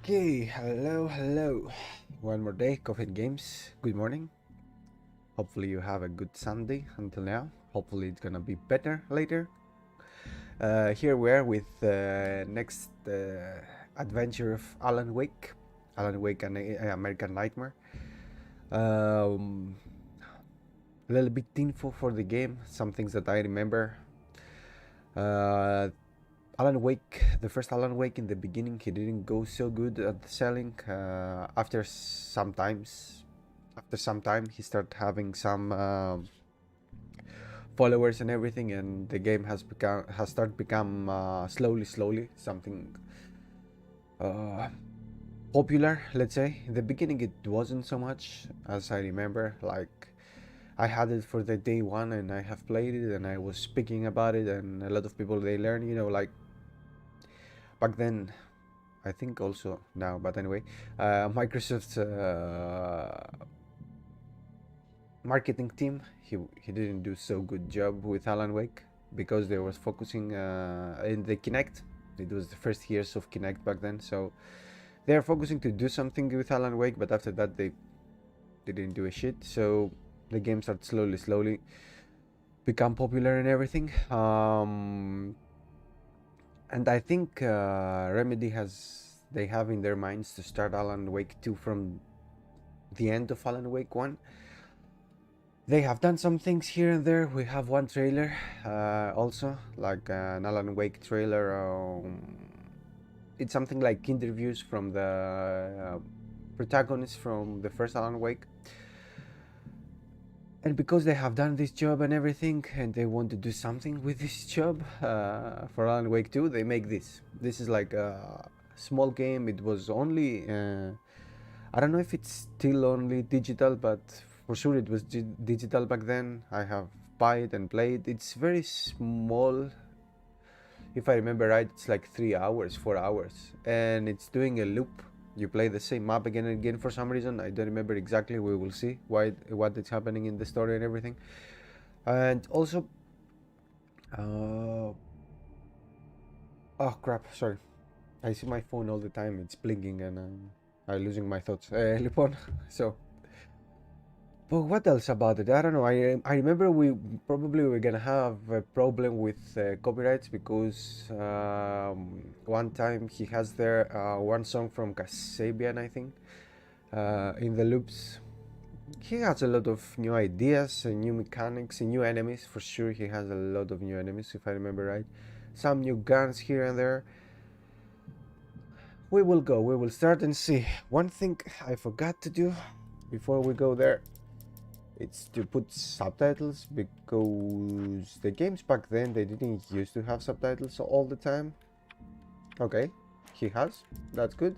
Okay, hello. One more day, Coffee and Games. Good morning. Hopefully you have a good Sunday until now. Hopefully it's gonna be better later. Here we are with the next adventure of Alan Wake. Alan Wake and American Nightmare. Um, a little bit info for the game, some things that I remember. Uh, Alan Wake, the first Alan Wake in the beginning, he didn't go so good at selling. After some time, he started having some followers and everything, and the game has started become slowly something uh, popular. Let's say in the beginning it wasn't so much as I remember. Like I had it for the day one, and I have played it, and I was speaking about it, and a lot of people they learn. Like back then I think also now, but anyway, Microsoft's marketing team he didn't do so good job with Alan Wake because they was focusing in the Kinect. It was the first years of Kinect back then, so they are focusing to do something with Alan Wake, but after that they didn't do a shit. So the game started slowly become popular and everything. And I think Remedy they have in their minds to start Alan Wake 2 from the end of Alan Wake 1. They have done some things here and there. We have one trailer also, like an Alan Wake trailer. It's something like interviews from the protagonists from the first Alan Wake. And because they have done this job and everything, and they want to do something with this job for Alan Wake 2, they make this. This is like a small game. It was only, I don't know if it's still only digital, but for sure it was digital back then. I have bought it and played. It's very small. If I remember right, it's like 3 hours, 4 hours, and it's doing a loop. You play the same map again and again for some reason. I don't remember exactly. We will see what is happening in the story and everything. And also, oh crap, sorry. I see my phone all the time. It's blinking and I'm losing my thoughts. Λοιπόν, so. But what else about it? I don't know. I remember we probably were gonna have a problem with copyrights because one time he has there one song from Kasabian, I think, in the loops. He has a lot of new ideas, new mechanics, and new enemies. For sure, he has a lot of new enemies, if I remember right. Some new guns here and there. We will start and see. One thing I forgot to do before we go there, it's to put subtitles, because the games back then they didn't used to have subtitles all the time. Okay, he has. That's good.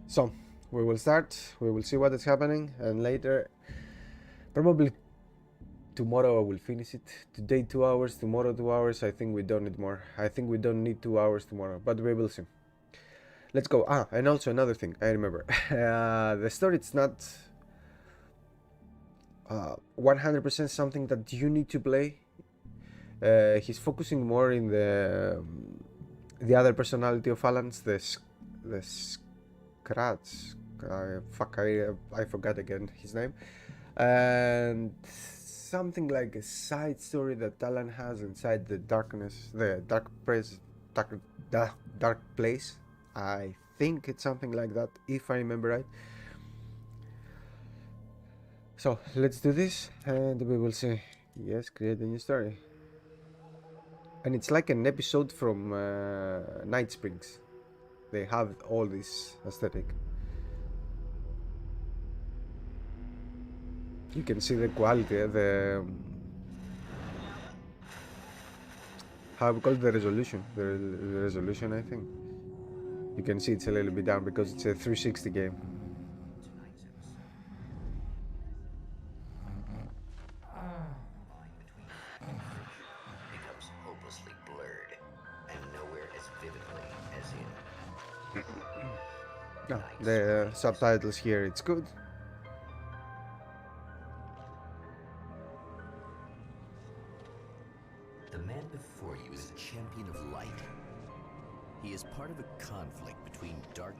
So we will start. We will see what is happening, and later, probably tomorrow I will finish it. Today 2 hours, tomorrow 2 hours. I think we don't need more. I think we don't need 2 hours tomorrow, but we will see. Let's go. And also another thing I remember. The story, it's not 100% something that you need to play. He's focusing more in the other personality of Alan's, the Scratch. I forgot again his name. And something like a side story that Alan has inside the darkness, the dark place. I think it's something like that, if I remember right. So let's do this, and we will see. Yes, create a new story. And it's like an episode from Night Springs. They have all this aesthetic. You can see the quality, the how we call it, the resolution. The resolution, I think. You can see it's a little bit down because it's a 360 game. Becomes hopelessly blurred and nowhere as vividly as in No, the subtitles here, it's good. the man before you is a champion of light. He is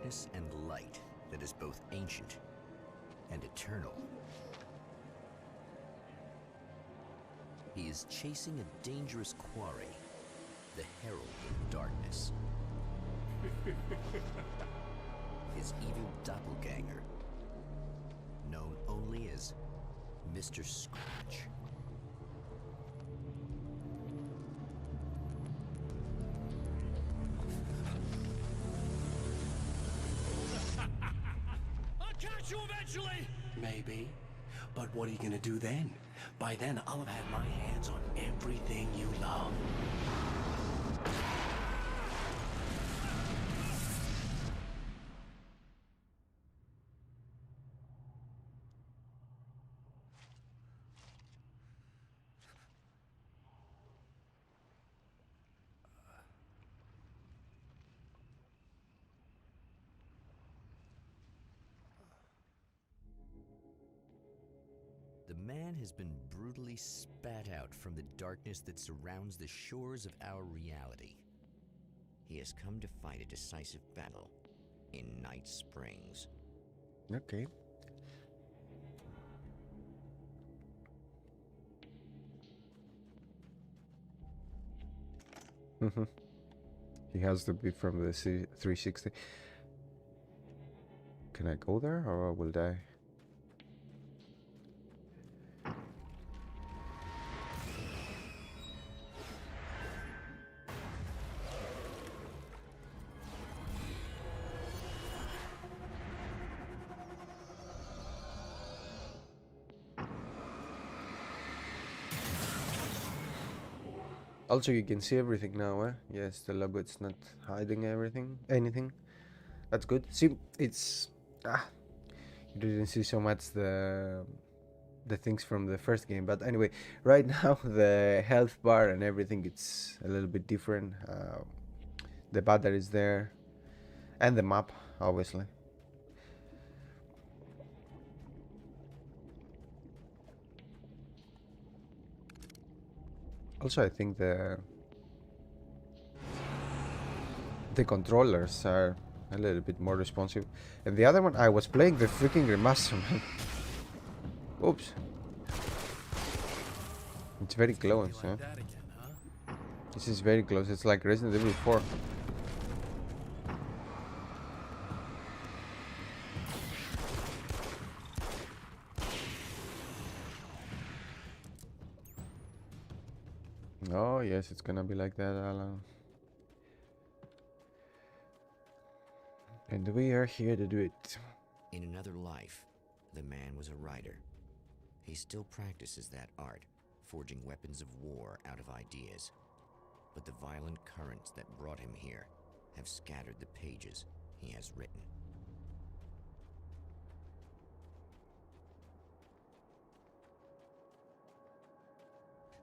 darkness and light that is both ancient and eternal. He is chasing a dangerous quarry, the Herald of Darkness. His evil doppelganger, known only as Mr. Scratch. I'll catch you eventually! Maybe. But what are you gonna do then? By then, I'll have had my hands on everything you love. The man has been brutally spat out from the darkness that surrounds the shores of our reality. He has come to fight a decisive battle in Night Springs. Okay. He has to be from the 360. Can I go there or I will die? Also, you can see everything now, eh? Yes, the logo, it's not hiding anything. That's good. See, it's... you didn't see so much the things from the first game, but anyway, right now the health bar and everything, it's a little bit different. The battery is there, and the map, obviously. Also, I think the controllers are a little bit more responsive. And the other one, I was playing the freaking remaster, man. Oops. It's very close, huh? This is very close. It's like Resident Evil 4. Oh, yes, it's gonna be like that, Alan. And we are here to do it. In another life, the man was a writer. He still practices that art, forging weapons of war out of ideas. But the violent currents that brought him here have scattered the pages he has written.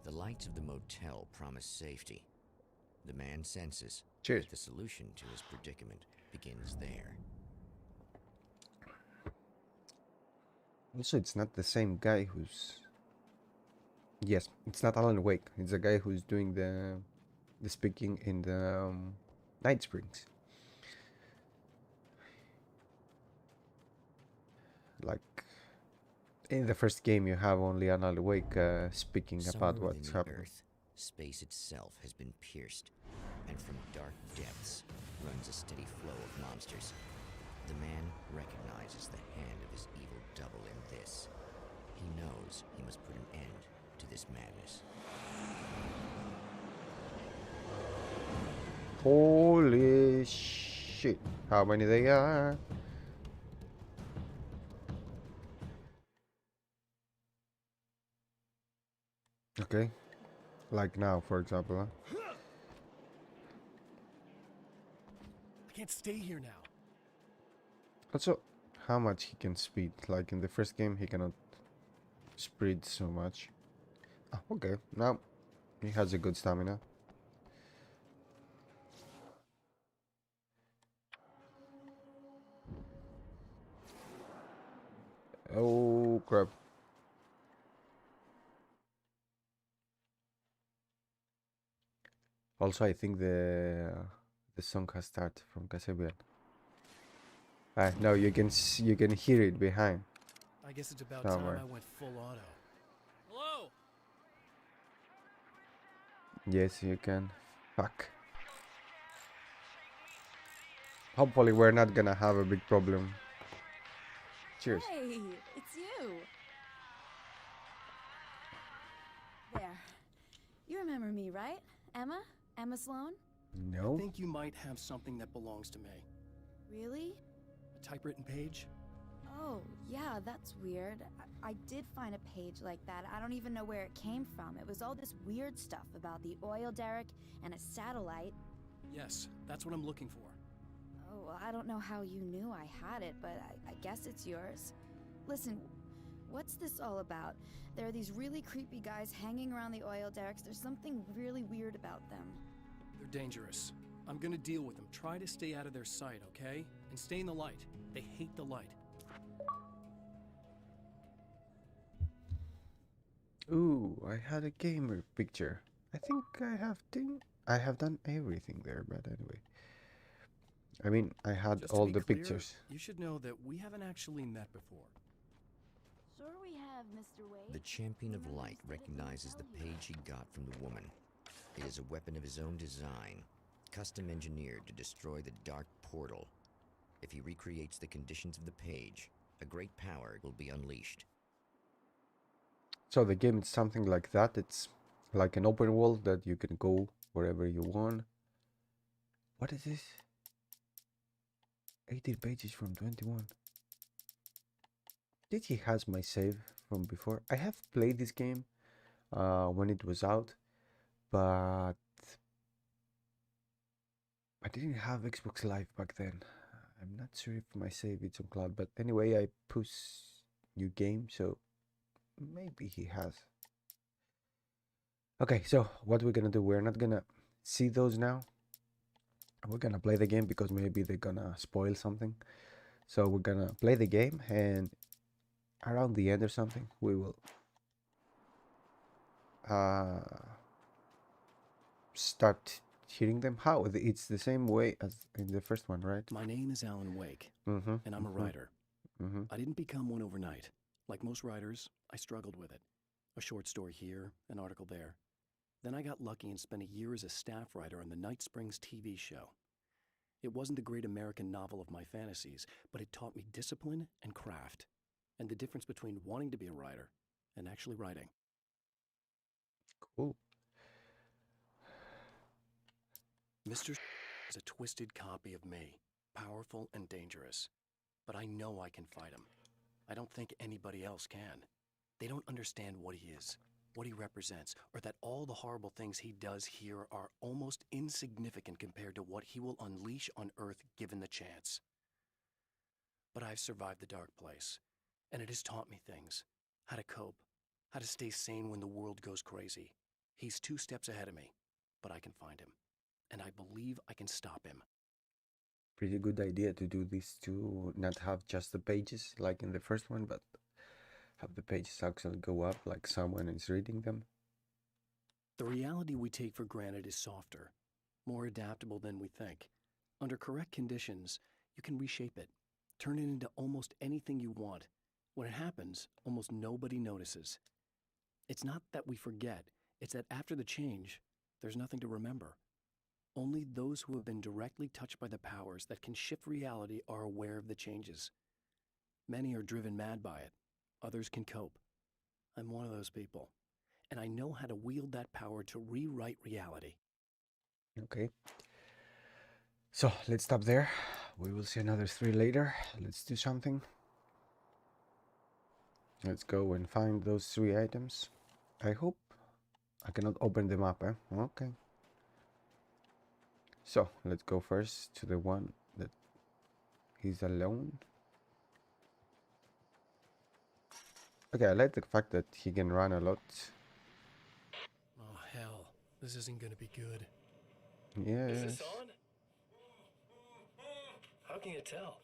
The lights of the motel promise safety. The man senses Cheers. that the solution to his predicament begins there. Also, it's not the same guy who's... Yes, it's not Alan Wake. It's the guy who's doing the speaking in the Night Springs. Like, in the first game, you have only Alan Wake speaking about Somewhere what's within the happening. Earth, space itself has been pierced, and from dark depths runs a steady flow of monsters. The man recognizes the hand of his evil double in this. He knows he must put an end to this madness. Holy shit. How many they are? Okay. Like now, for example. Huh? I can't stay here now. Also, how much he can speed. Like in the first game, he cannot speed so much. Ah, okay, now he has a good stamina. Oh crap. Also, I think the song has started from Casabian. No, you can hear it behind I guess it's about somewhere. time I went full auto. Hello? Yes, you can. Fuck. Hopefully we're not gonna have a big problem. Cheers. Hey, it's you. There. You remember me, right? Emma? Emma Sloan? I No? think you might have something that belongs to me. Really? A typewritten page? Oh, yeah, that's weird. I did find a page like that. I don't even know where it came from. It was all this weird stuff about the oil derrick and a satellite. Yes, that's what I'm looking for. Oh, well, I don't know how you knew I had it, but I guess it's yours. Listen, what's this all about? There are these really creepy guys hanging around the oil derricks. There's something really weird about them. They're dangerous. I'm gonna deal with them. Try to stay out of their sight, okay? And stay in the light. They hate the light. Ooh, I had a gamer picture. I think I have done everything there, but anyway. I mean, I had Just to all be the clear, pictures. you should know that we haven't actually met before. Sure we have, Mr. Wade. The Champion of Light recognizes the page he got from the woman. It is a weapon of his own design, custom engineered to destroy the Dark Portal. If he recreates the conditions of the page, a great power will be unleashed. So the game is something like that. It's like an open world that you can go wherever you want. What is this? 18 pages from 21. Did he has my save from before? I have played this game when it was out, but I didn't have Xbox Live back then. I'm not sure if my save is on cloud, but anyway, I push new game, so maybe he has. Okay, so what we're gonna do, we're not gonna see those now. We're gonna play the game because maybe they're gonna spoil something. So we're gonna play the game, and around the end or something, we will start hearing them. How? It's the same way as in the first one, right? My name is Alan Wake, Mm-hmm. and I'm a writer. Mm-hmm. I didn't become one overnight. Like most writers, I struggled with it. A short story here, an article there. Then I got lucky and spent a year as a staff writer on the Night Springs TV show. It wasn't the great American novel of my fantasies, but it taught me discipline and craft, and the difference between wanting to be a writer and actually writing. Cool. Mr. is a twisted copy of me, powerful and dangerous. But I know I can fight him. I don't think anybody else can. They don't understand what he is, what he represents, or that all the horrible things he does here are almost insignificant compared to what he will unleash on Earth given the chance. But I've survived the dark place, and it has taught me things. How to cope, how to stay sane when the world goes crazy. He's 2 steps ahead of me, but I can find him. And I believe I can stop him. Pretty good idea to do this, to not have just the pages like in the first one, but have the pages actually go up like someone is reading them. The reality we take for granted is softer, more adaptable than we think. Under correct conditions, you can reshape it, turn it into almost anything you want. When it happens, almost nobody notices. It's not that we forget, it's that after the change, there's nothing to remember. Only those who have been directly touched by the powers that can shift reality are aware of the changes. Many are driven mad by it. Others can cope. I'm one of those people. And I know how to wield that power to rewrite reality. Okay. So let's stop there. We will see another 3 later. Let's do something. Let's go and find those 3 items. I hope I cannot open them up, eh? Okay. So let's go first to the one that is alone. Okay, I like the fact that he can run a lot. Oh, hell. This isn't gonna be good. Yes. Is this on? How can you tell?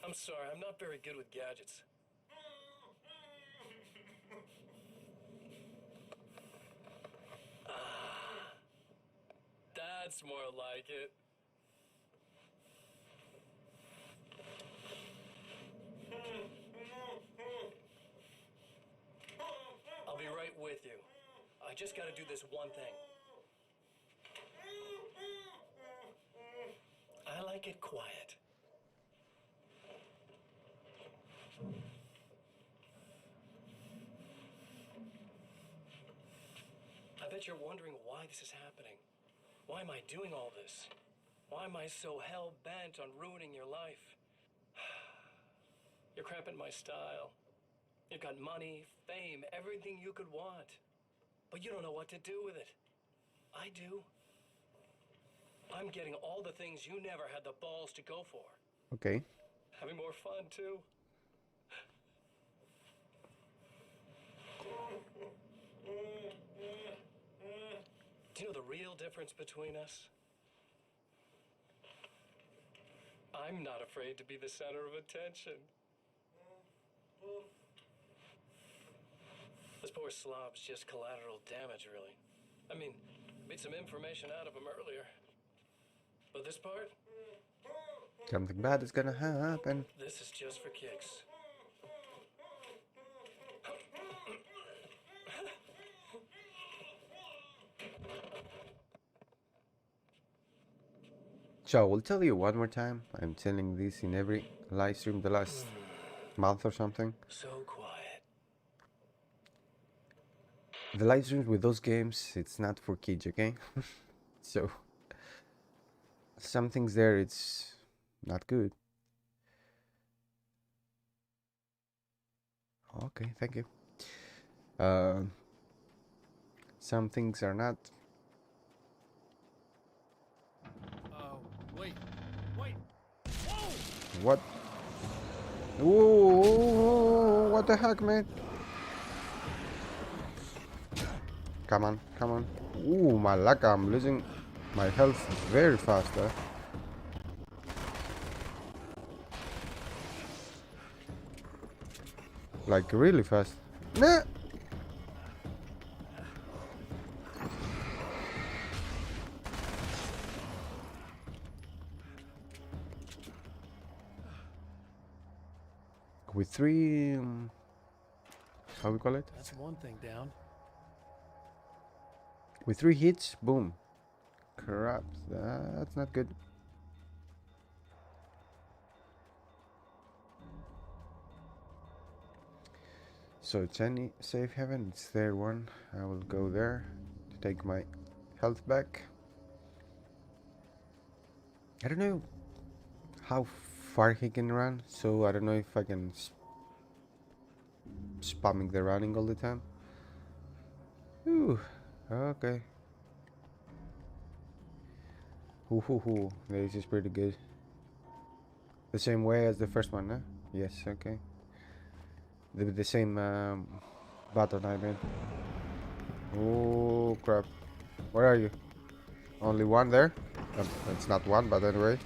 I'm sorry, I'm not very good with gadgets. That's more like it. just gotta do this one thing. I like it quiet. I bet you're wondering why this is happening. Why am I doing all this? Why am I so hell-bent on ruining your life? You're cramping my style. You've got money, fame, everything you could want. But you don't know what to do with it. I do. I'm getting all the things you never had the balls to go for. Okay. Having more fun, too. Do you know the real difference between us? I'm not afraid to be the center of attention. This poor slob's just collateral damage, really. I mean, made some information out of him earlier. But this part? Something bad is gonna happen. This is just for kicks. So I will tell you one more time. I'm telling this in every live stream the last month or something. So quiet. The live streams with those games, it's not for kids, okay? So some things there, it's not good. Okay, thank you. Some things are not. Wait. Whoa! What? Ooh, what the heck, man? Come on, come on. Ooh, my luck, I'm losing my health very fast, huh? Like, really fast. Nah! With three... how we call it? That's one thing down. With 3 hits, boom. Crap, that's not good. So it's any safe haven, it's there one. I will go there to take my health back. I don't know how far he can run, so I don't know if I can spamming the running all the time. Ooh, okay. Ooh, this is pretty good. The same way as the first one, huh? Yes, okay. The same button I made. Oh crap. Where are you? Only one there? It's not one, but anyway.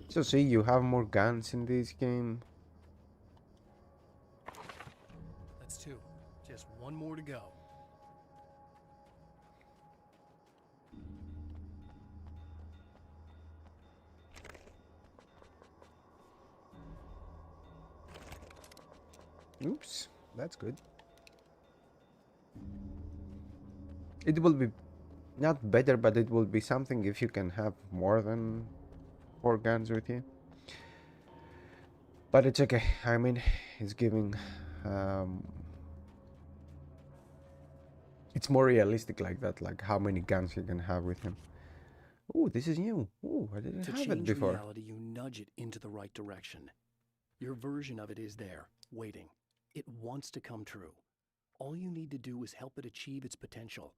So see, you have more guns in this game. That's 2. Just one more to go. Oops, that's good. It will be not better, but it will be something if you can have more than 4 guns with you. But it's okay. I mean, it's giving it's more realistic like that, like how many guns you can have with him. Oh, this is new. Oh, I didn't To have it change before. reality, you nudge it into the right direction. Your version of it is there, waiting. It wants to come true. All you need to do is help it achieve its potential.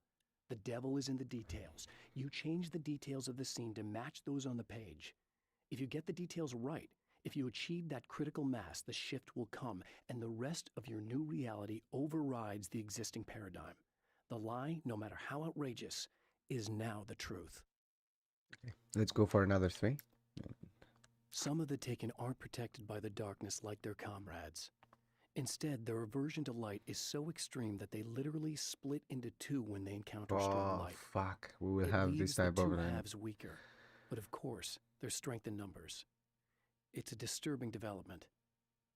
The devil is in the details. You change the details of the scene to match those on the page. If you get the details right, if you achieve that critical mass, the shift will come, and the rest of your new reality overrides the existing paradigm. The lie, no matter how outrageous, is now the truth. Okay, let's go for another 3. Some of the Taken aren't protected by the darkness like their comrades. Instead, their aversion to light is so extreme that they literally split into two when they encounter strong Oh, light. fuck. We will It have leaves this the type of two enemy. halves weaker, but of course, there's strength in numbers. It's a disturbing development.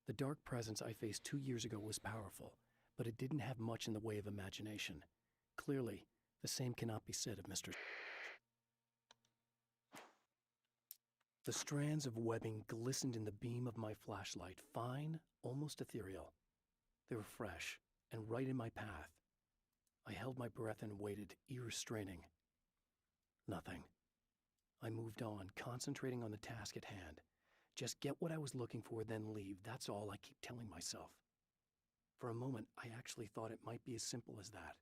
The dark presence I faced 2 years ago was powerful, but it didn't have much in the way of imagination. Clearly, the same cannot be said of Mr. The strands of webbing glistened in the beam of my flashlight, fine, almost ethereal. They were fresh and right in my path. I held my breath and waited, ears straining. Nothing. I moved on, concentrating on the task at hand. Just get what I was looking for, then leave. That's all I keep telling myself. For a moment, I actually thought it might be as simple as that.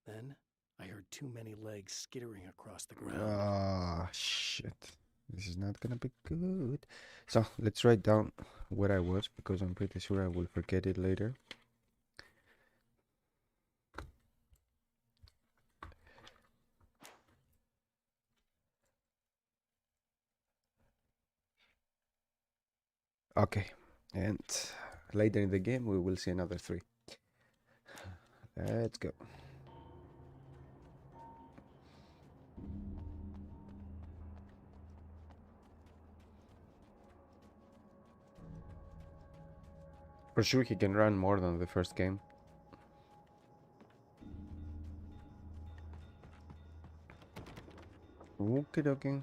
Then, I heard too many legs skittering across the ground. Ah, shit. This is not gonna be good. So, let's write down where I was, because I'm pretty sure I will forget it later. Okay, and later in the game we will see another 3. Let's go. For sure he can run more than the first game. Okay, okay.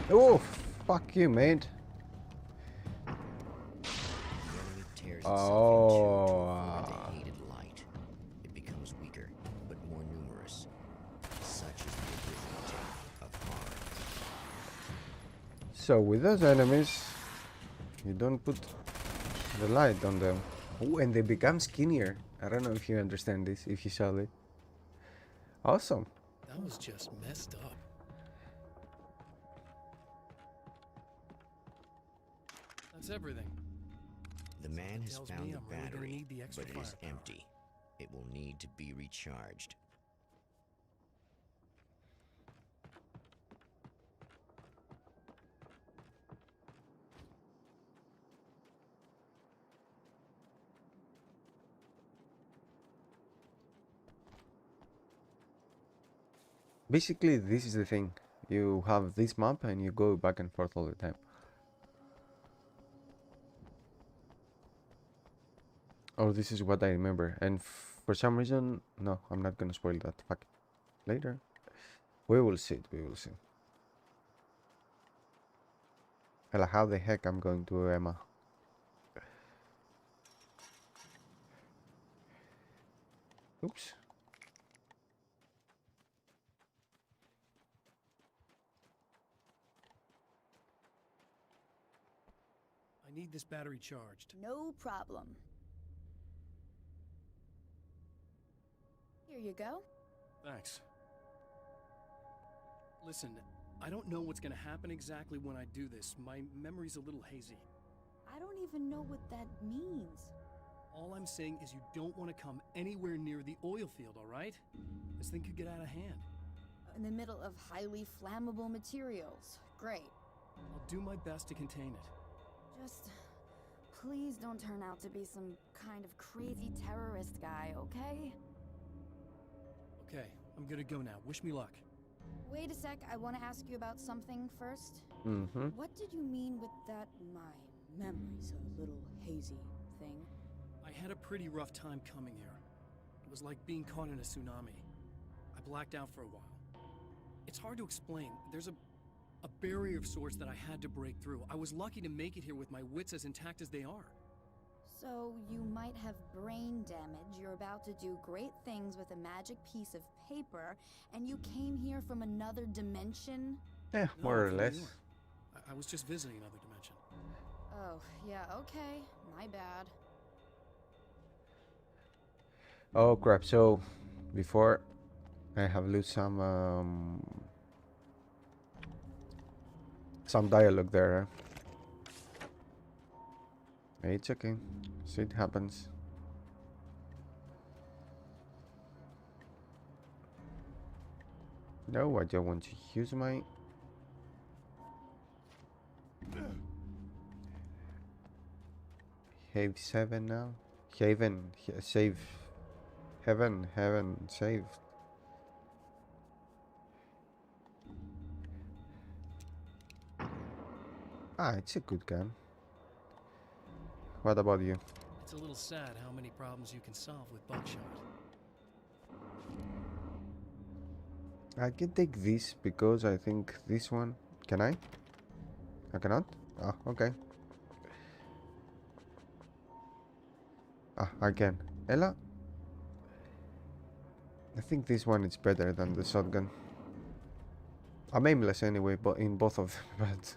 Oh, fuck you, mate. The enemy tears itself Oh, into to avoid the hated light. It becomes weaker, but more numerous. Such is the arithmetic of horror. so with those enemies, you don't put the light on them. Oh, and they become skinnier. I don't know if you understand this, if you saw it. Awesome. That was just messed up. That's everything. The man has tells me found the I'm really gonna battery, need the extra but it is firepower. empty. It will need to be recharged. Basically, this is the thing. You have this map and you go back and forth all the time. Oh, this is what I remember. And for some reason, no, I'm not gonna spoil that. Fuck it. Later. We will see it, we will see. Hell, how the heck I'm going to Emma? Oops. I need this battery charged. No problem. Here you go. Thanks. Listen, I don't know what's gonna happen exactly when I do this. My memory's a little hazy. I don't even know what that means. All I'm saying is you don't want to come anywhere near the oil field, all right? This thing could get out of hand. In the middle of highly flammable materials. Great. I'll do my best to contain it. Just please don't turn out to be some kind of crazy terrorist guy, okay? Okay, I'm gonna go now. Wish me luck. Wait a sec, I want to ask you about something first. Mm-hmm. What did you mean with that my memory's a little hazy thing? I had a pretty rough time coming here. It was like being caught in a tsunami. I blacked out for a while. It's hard to explain. There's a barrier of sorts that I had to break through. I was lucky to make it here with my wits as intact as they are. So you might have brain damage, you're about to do great things with a magic piece of paper, and you came here from another dimension? Yeah, No, more or from New less. York. I was just visiting another dimension. Oh, yeah, okay. My bad. Oh crap, so before I have lose some dialogue there. It's okay. So it happens. No, I don't want to use my... Have 7 now. Haven, save. Heaven, save. Ah, it's a good gun. What about you? It's a little sad how many problems you can solve with buckshot. I can take this because I think this one... Can I? I cannot? Ah, okay. Ah, I can. Ella? I think this one is better than the shotgun. I'm aimless anyway, but in both of them, but...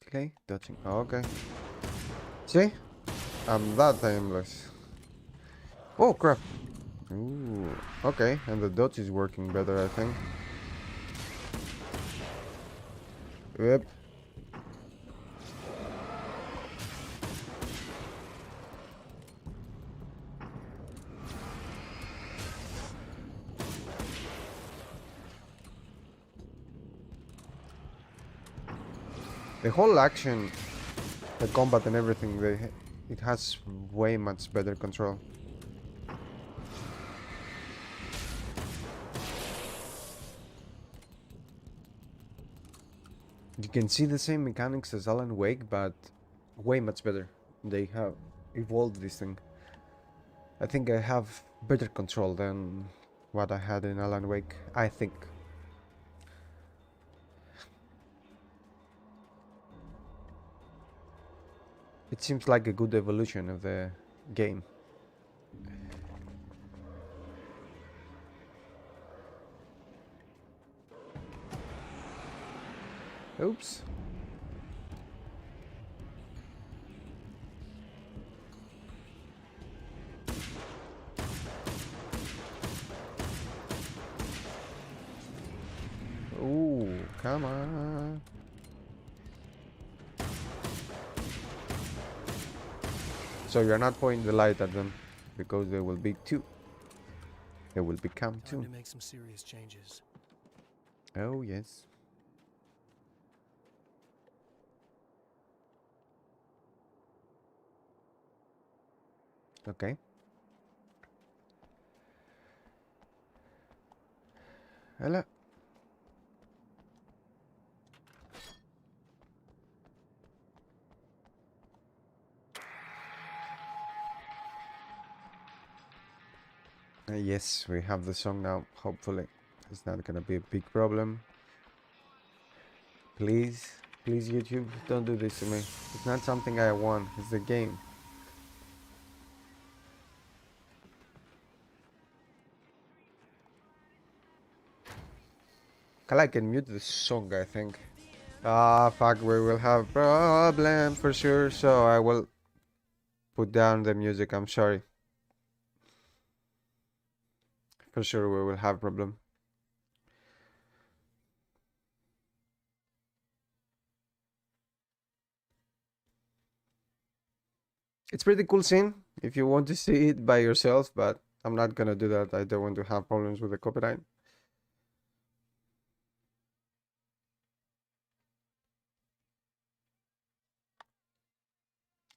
Okay, dodging. Oh, okay. See? I'm that aimless. Oh, crap. Ooh, okay, and the dodge is working better, I think. Yep. The whole action, the combat and everything, it has way much better control. You can see the same mechanics as Alan Wake, but way much better. They have evolved this thing. I think I have better control than what I had in Alan Wake, I think. It seems like a good evolution of the game. Oops. Ooh, come on. So you're not pointing the light at them because there will be two. There will become Time two. to make some serious changes. Oh yes. Okay. Hello. Yes, we have the song now. Hopefully, it's not gonna be a big problem. Please, please, YouTube, don't do this to me. It's not something I want. It's the game. I can mute the song, I think. Ah, fuck, we will have problem for sure, so I will put down the music, I'm sorry. For sure we will have problem. It's pretty cool scene if you want to see it by yourself, but I'm not gonna do that. I don't want to have problems with the copyright.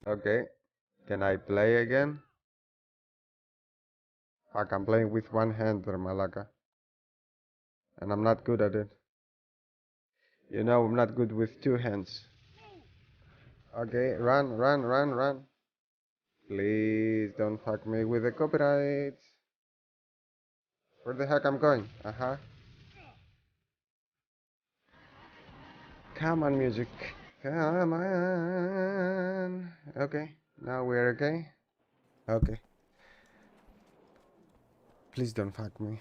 Okay, can I play again? Fuck, I'm playing with one hand there, Malaka. And I'm not good at it. You know, I'm not good with two hands. Okay, run, run, run, run. Please don't fuck me with the copyright. Where the heck I'm going? Uh-huh. Come on, music. Come on. Okay, now we're okay. Okay. Please don't fuck me.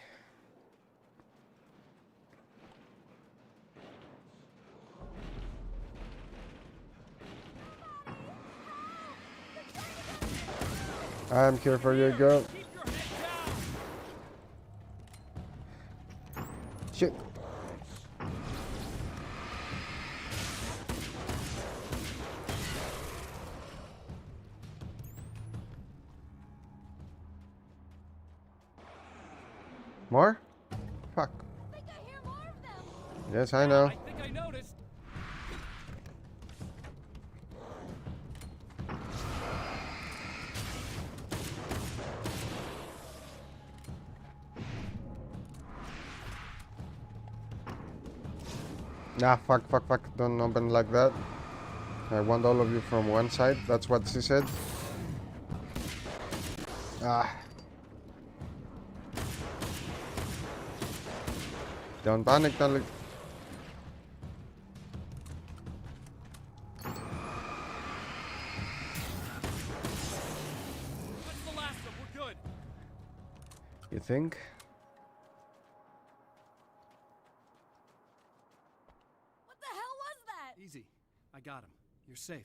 I'm here for you, girl. Shit. More? Fuck. I think I hear more of them. Yes, I know. I think I noticed. Nah, fuck. Don't open like that. I want all of you from one side. That's what she said. Ah. Don't panic, darling. That's the last of them. We're good. You think? What the hell was that? Easy. I got him. You're safe.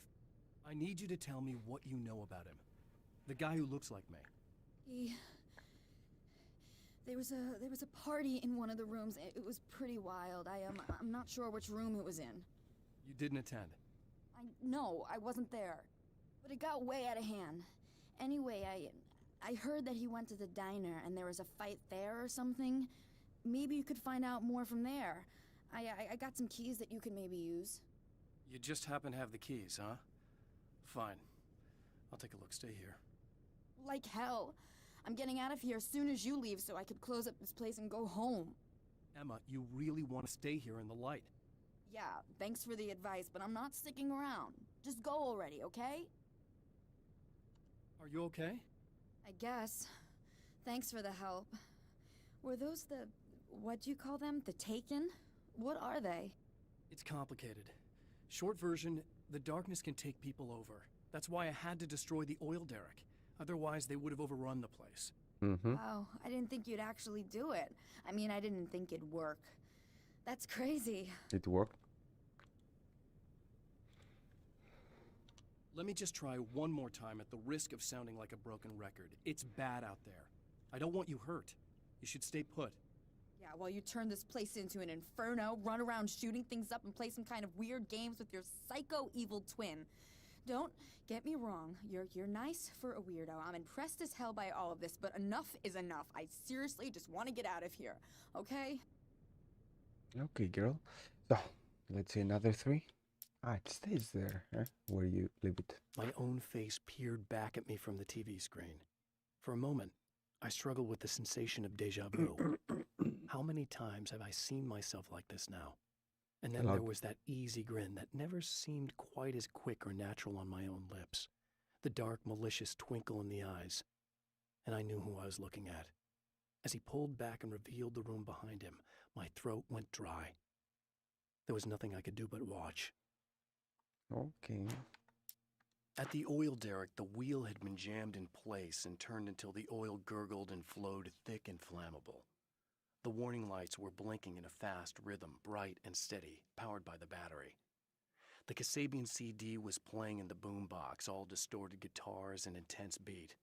I need you to tell me what you know about him. The guy who looks like me. There was a party in one of the rooms. It was pretty wild. I'm not sure which room it was in. You didn't attend. No, I wasn't there. But it got way out of hand. Anyway, I heard that he went to the diner and there was a fight there or something. Maybe you could find out more from there. I got some keys that you could maybe use. You just happen to have the keys, huh? Fine. I'll take a look. Stay here. Like hell. I'm getting out of here as soon as you leave so I could close up this place and go home. Emma, you really want to stay here in the light. Yeah, thanks for the advice, but I'm not sticking around. Just go already, okay? Are you okay? I guess. Thanks for the help. Were those what'd you call them? The Taken? What are they? It's complicated. Short version, the darkness can take people over. That's why I had to destroy the oil derrick. Otherwise, they would have overrun the place. Mm-hmm. Wow, I didn't think you'd actually do it. I mean, I didn't think it'd work. That's crazy. It worked. Let me just try one more time at the risk of sounding like a broken record. It's bad out there. I don't want you hurt. You should stay put. Yeah, while you turn this place into an inferno, run around shooting things up and play some kind of weird games with your psycho evil twin. Don't get me wrong, you're nice for a weirdo. I'm impressed as hell by all of this, but enough is enough. I seriously just want to get out of here, okay? Okay, girl. So, let's see another 3. Ah, it stays there, huh? Where you leave it. My own face peered back at me from the TV screen. For a moment, I struggled with the sensation of deja vu. How many times have I seen myself like this now? And then there was that easy grin that never seemed quite as quick or natural on my own lips. The dark, malicious twinkle in the eyes. And I knew who I was looking at. As he pulled back and revealed the room behind him, my throat went dry. There was nothing I could do but watch. Okay. At the oil derrick, the wheel had been jammed in place and turned until the oil gurgled and flowed thick and flammable. The warning lights were blinking in a fast rhythm, bright and steady, powered by the battery. The Kasabian CD was playing in the boombox, all distorted guitars and intense beat.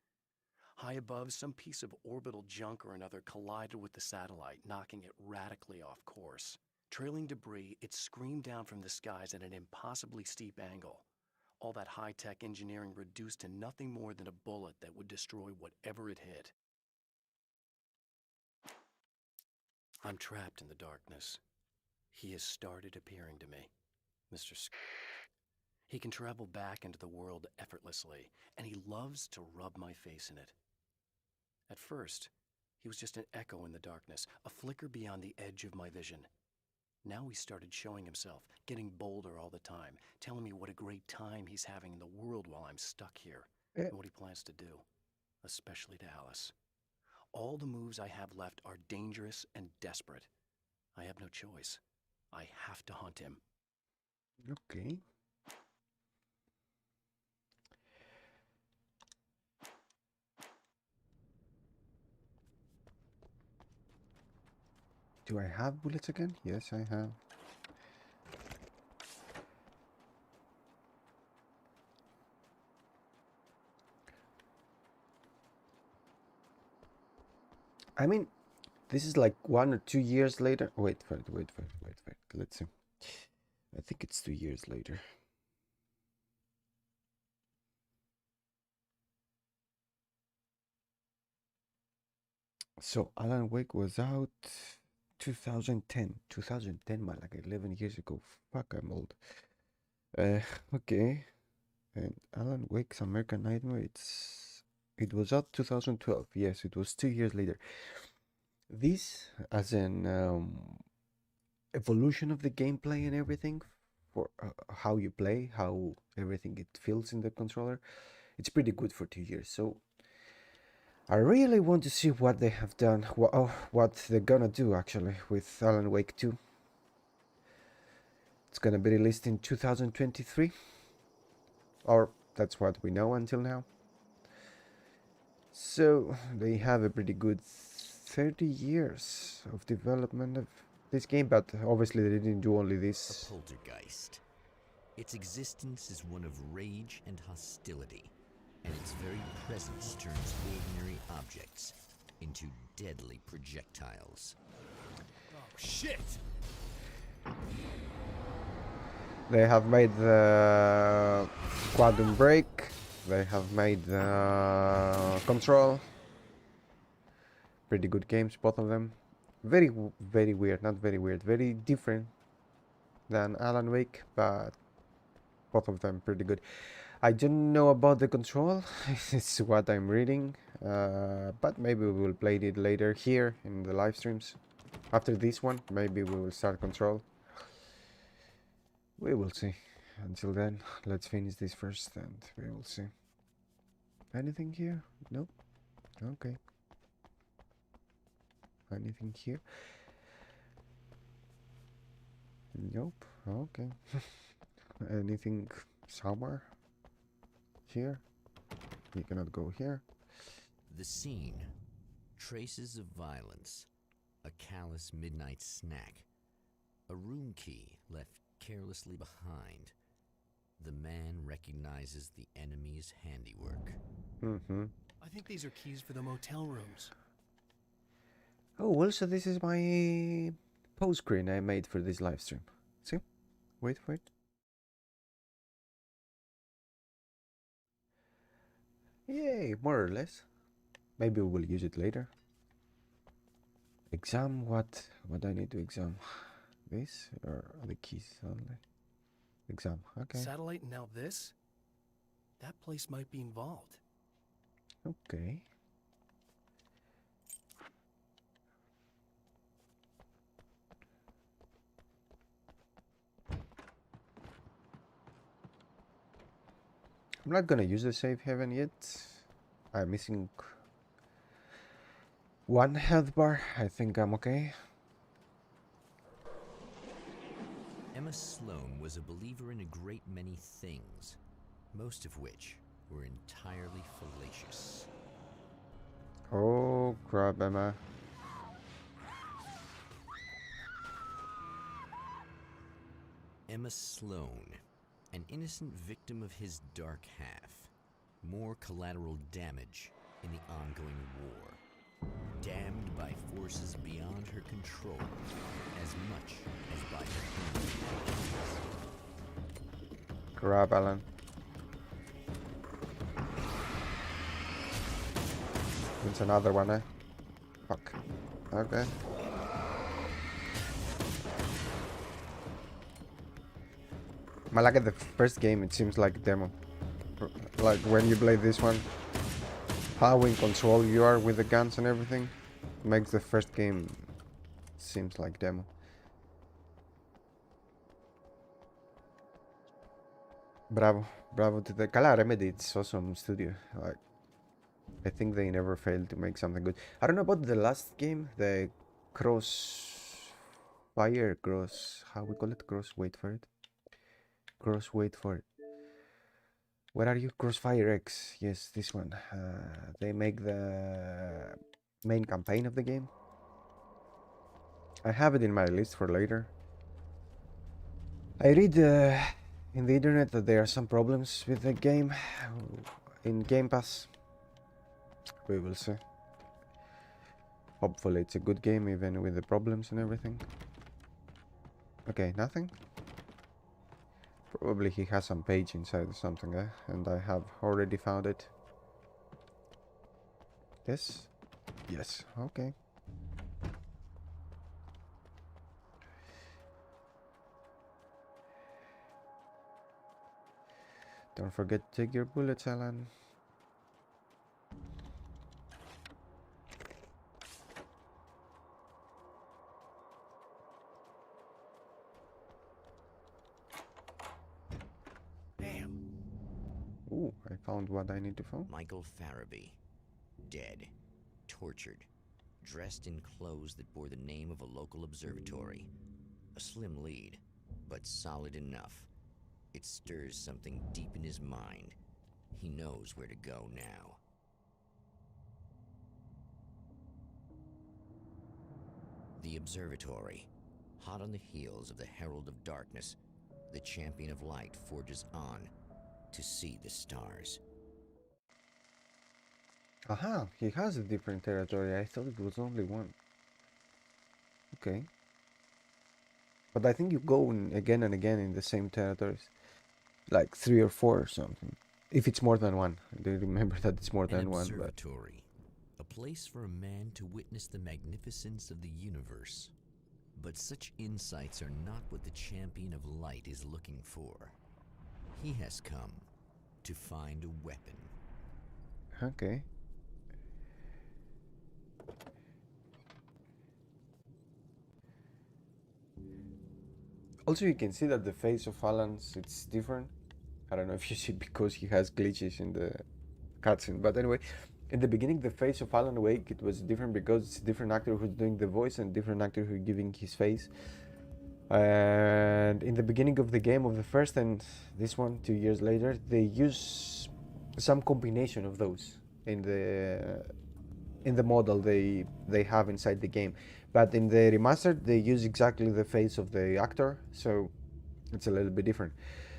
High above, some piece of orbital junk or another collided with the satellite, knocking it radically off course. Trailing debris, it screamed down from the skies at an impossibly steep angle. All that high-tech engineering reduced to nothing more than a bullet that would destroy whatever it hit. I'm trapped in the darkness. He has started appearing to me. Mr. He can travel back into the world effortlessly, and he loves to rub my face in it. At first, he was just an echo in the darkness, a flicker beyond the edge of my vision. Now he started showing himself, getting bolder all the time, telling me what a great time he's having in the world while I'm stuck here, and what he plans to do, especially to Alice. All the moves I have left are dangerous and desperate. I have no choice. I have to hunt him. Okay. Do I have bullets again? Yes, I have. I mean, this is like 1 or 2 years later. Wait for it. Let's see. I think it's 2 years later. So Alan Wake was out 2010, man, like 11 years ago. Fuck, I'm old. Uh, okay. And Alan Wake's American Nightmare, it was out 2012. Yes, it was 2 years later. This, as an evolution of the gameplay and everything, for how you play, how everything it feels in the controller, it's pretty good for 2 years. So I really want to see what they have done, what they're gonna do actually with Alan Wake 2. It's gonna be released in 2023, or that's what we know until now. So they have a pretty good 30 years of development of this game, but obviously they didn't do only A this. poltergeist. Its existence is one of rage and hostility, and its very presence turns ordinary objects into deadly projectiles. Oh, shit! They have made the Quantum Break, they have made the Control. Pretty good games, both of them. Very weird, not very weird, very different than Alan Wake, but both of them pretty good. I don't know about the Control, it's what I'm reading, but maybe we will play it later here in the live streams. After this one, maybe we will start Control. We will see. Until then, let's finish this first and we will see. Anything here? Nope. Okay. Anything here? Nope. Okay. Anything somewhere? Here? You cannot go here. The scene. Traces of violence. A callous midnight snack. A room key left carelessly behind. The man recognizes the enemy's handiwork. Mm-hmm. I think these are keys for the motel rooms. Oh, well, so this is my post screen I made for this live stream. See? Wait for it. Yay, more or less. Maybe we will use it later. Exam what I need to exam? This or the keys only? Exam, okay. Satellite and now this? That place might be involved. Okay. I'm not gonna use the safe haven yet. I'm missing one health bar. I think I'm okay. Emma Sloan was a believer in a great many things, most of which were entirely fallacious. Oh crap, Emma. Emma Sloan, an innocent victim of his dark half. More collateral damage in the ongoing war. Damned by forces beyond her control, as much as by her own. Crap, Alan. It's another one, eh? Fuck. Okay. Malaga, the first game, it seems like demo. Like when you play this one, how in control you are with the guns and everything makes the first game seems like demo. Bravo to the Kala Remedy. It's awesome studio. Like, I think they never failed to make something good. I don't know about the last game, the how we call it? Wait for it. Wait for it. Where are you? Crossfire X. Yes, this one. They make the main campaign of the game. I have it in my list for later. I read in the internet that there are some problems with the game in Game Pass. We will see. Hopefully it's a good game even with the problems and everything. Okay, nothing? Probably he has some page inside or something, and I have already found it. This? Yes, okay. Don't forget to take your bullets, Alan. Damn. Ooh, I found what I need to find. Michael Farabee, dead, tortured, dressed in clothes that bore the name of a local observatory. A slim lead, but solid enough. It stirs something deep in his mind. He knows where to go now. The observatory. Hot on the heels of the Herald of Darkness, the Champion of Light forges on to see the stars. Aha, he has a different territory. I thought it was only one. Okay. But I think you go again and again in the same territories. Like 3 or 4 or something. If it's more than one. I do remember that it's more than one, but... observatory. A place for a man to witness the magnificence of the universe. But such insights are not what the Champion of Light is looking for. He has come to find a weapon. Okay. Also, you can see that the face of Alan's, it's different. I don't know if you see because he has glitches in the cutscene. But anyway, in the beginning, the face of Alan Wake, it was different because it's a different actor who's doing the voice and different actor who's giving his face. And in the beginning of the game, of the first and this one, 2 years later, they use some combination of those in the model they have inside the game. But in the remastered, they use exactly the face of the actor, so it's a little bit different.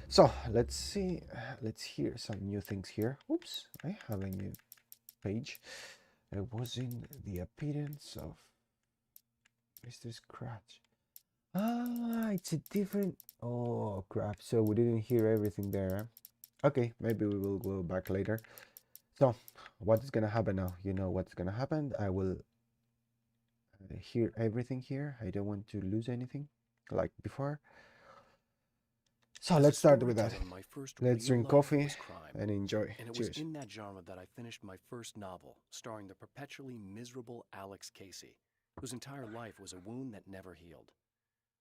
So let's see, let's hear some new things here. Oops, I have a new page. It was in the appearance of Mr. Scratch. Ah, it's a different... Oh crap, so we didn't hear everything there, huh? Okay, maybe we will go back later. So what is gonna happen now? You know what's gonna happen. I will hear everything here. I don't want to lose anything like before. So let's start with that. Let's drink coffee and enjoy. And it Cheers. was in that genre that I finished my first novel, starring the perpetually miserable Alex Casey, whose entire life was a wound that never healed.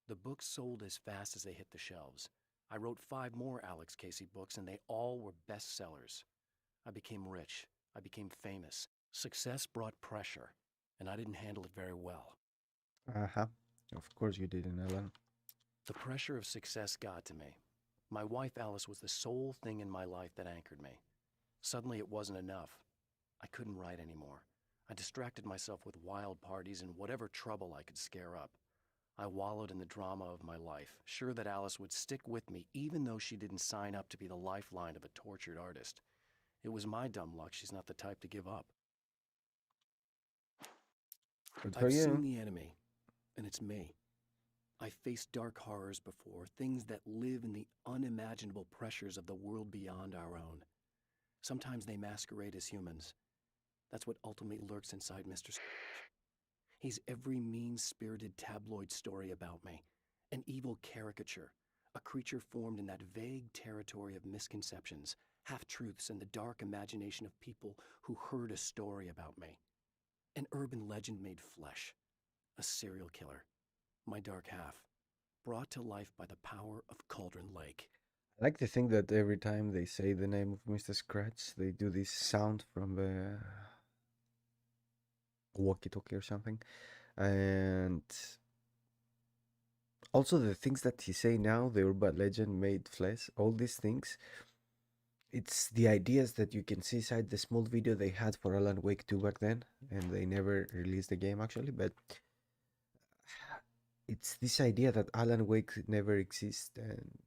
The books sold as fast as they hit the shelves. I wrote 5 more Alex Casey books, and they all were bestsellers. I became rich. I became famous. Success brought pressure, and I didn't handle it very well. Uh-huh. Of course you didn't, Alan. The pressure of success got to me. My wife Alice was the sole thing in my life that anchored me. Suddenly it wasn't enough. I couldn't write anymore. I distracted myself with wild parties and whatever trouble I could scare up. I wallowed in the drama of my life, sure that Alice would stick with me even though she didn't sign up to be the lifeline of a tortured artist. It was my dumb luck she's not the type to give up. Good for I've you. seen the enemy, and it's me. I faced dark horrors before, things that live in the unimaginable pressures of the world beyond our own. Sometimes they masquerade as humans. That's what ultimately lurks inside Mr. Scratch. He's every mean-spirited tabloid story about me, an evil caricature, a creature formed in that vague territory of misconceptions, half-truths, and the dark imagination of people who heard a story about me. An urban legend made flesh, a serial killer. My dark half, brought to life by the power of Cauldron Lake. I like to think that every time they say the name of Mr. Scratch, they do this sound from the walkie-talkie or something. And also the things that he say now, the urban legend made flesh, all these things, it's the ideas that you can see inside the small video they had for Alan Wake 2 back then, and they never released the game actually, but it's this idea that Alan Wake never exists and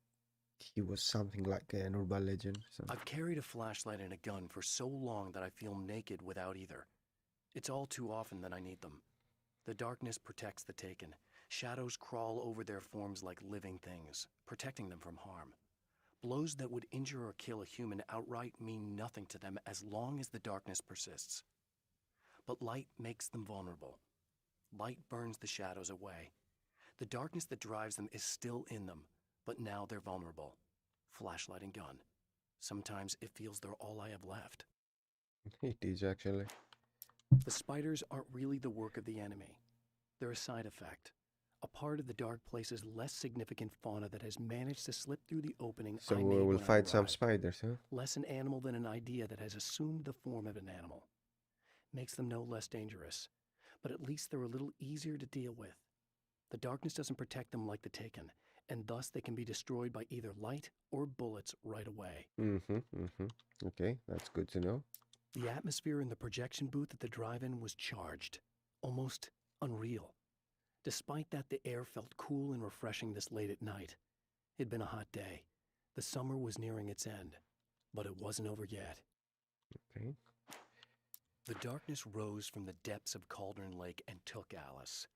he was something like an urban legend. So. I've carried a flashlight and a gun for so long that I feel naked without either. It's all too often that I need them. The darkness protects the taken. Shadows crawl over their forms like living things, protecting them from harm. Blows that would injure or kill a human outright mean nothing to them as long as the darkness persists. but light makes them vulnerable. Light burns the shadows away. The darkness that drives them is still in them, but now they're vulnerable. Flashlight and gun. Sometimes it feels they're all I have left. It is actually. The spiders aren't really the work of the enemy. They're a side effect. A part of the dark place's less significant fauna that has managed to slip through the opening So I we made will when I fight some arrived. spiders, huh? Less an animal than an idea that has assumed the form of an animal. Makes them no less dangerous, but at least they're a little easier to deal with. The darkness doesn't protect them like the Taken, and thus they can be destroyed by either light or bullets right away. Okay, that's good to know. The atmosphere in the projection booth at the drive-in was charged, almost unreal. Despite that, the air felt cool and refreshing this late at night. It'd been a hot day. The summer was nearing its end, but it wasn't over yet. Okay. The darkness rose from the depths of Cauldron Lake and took Alice.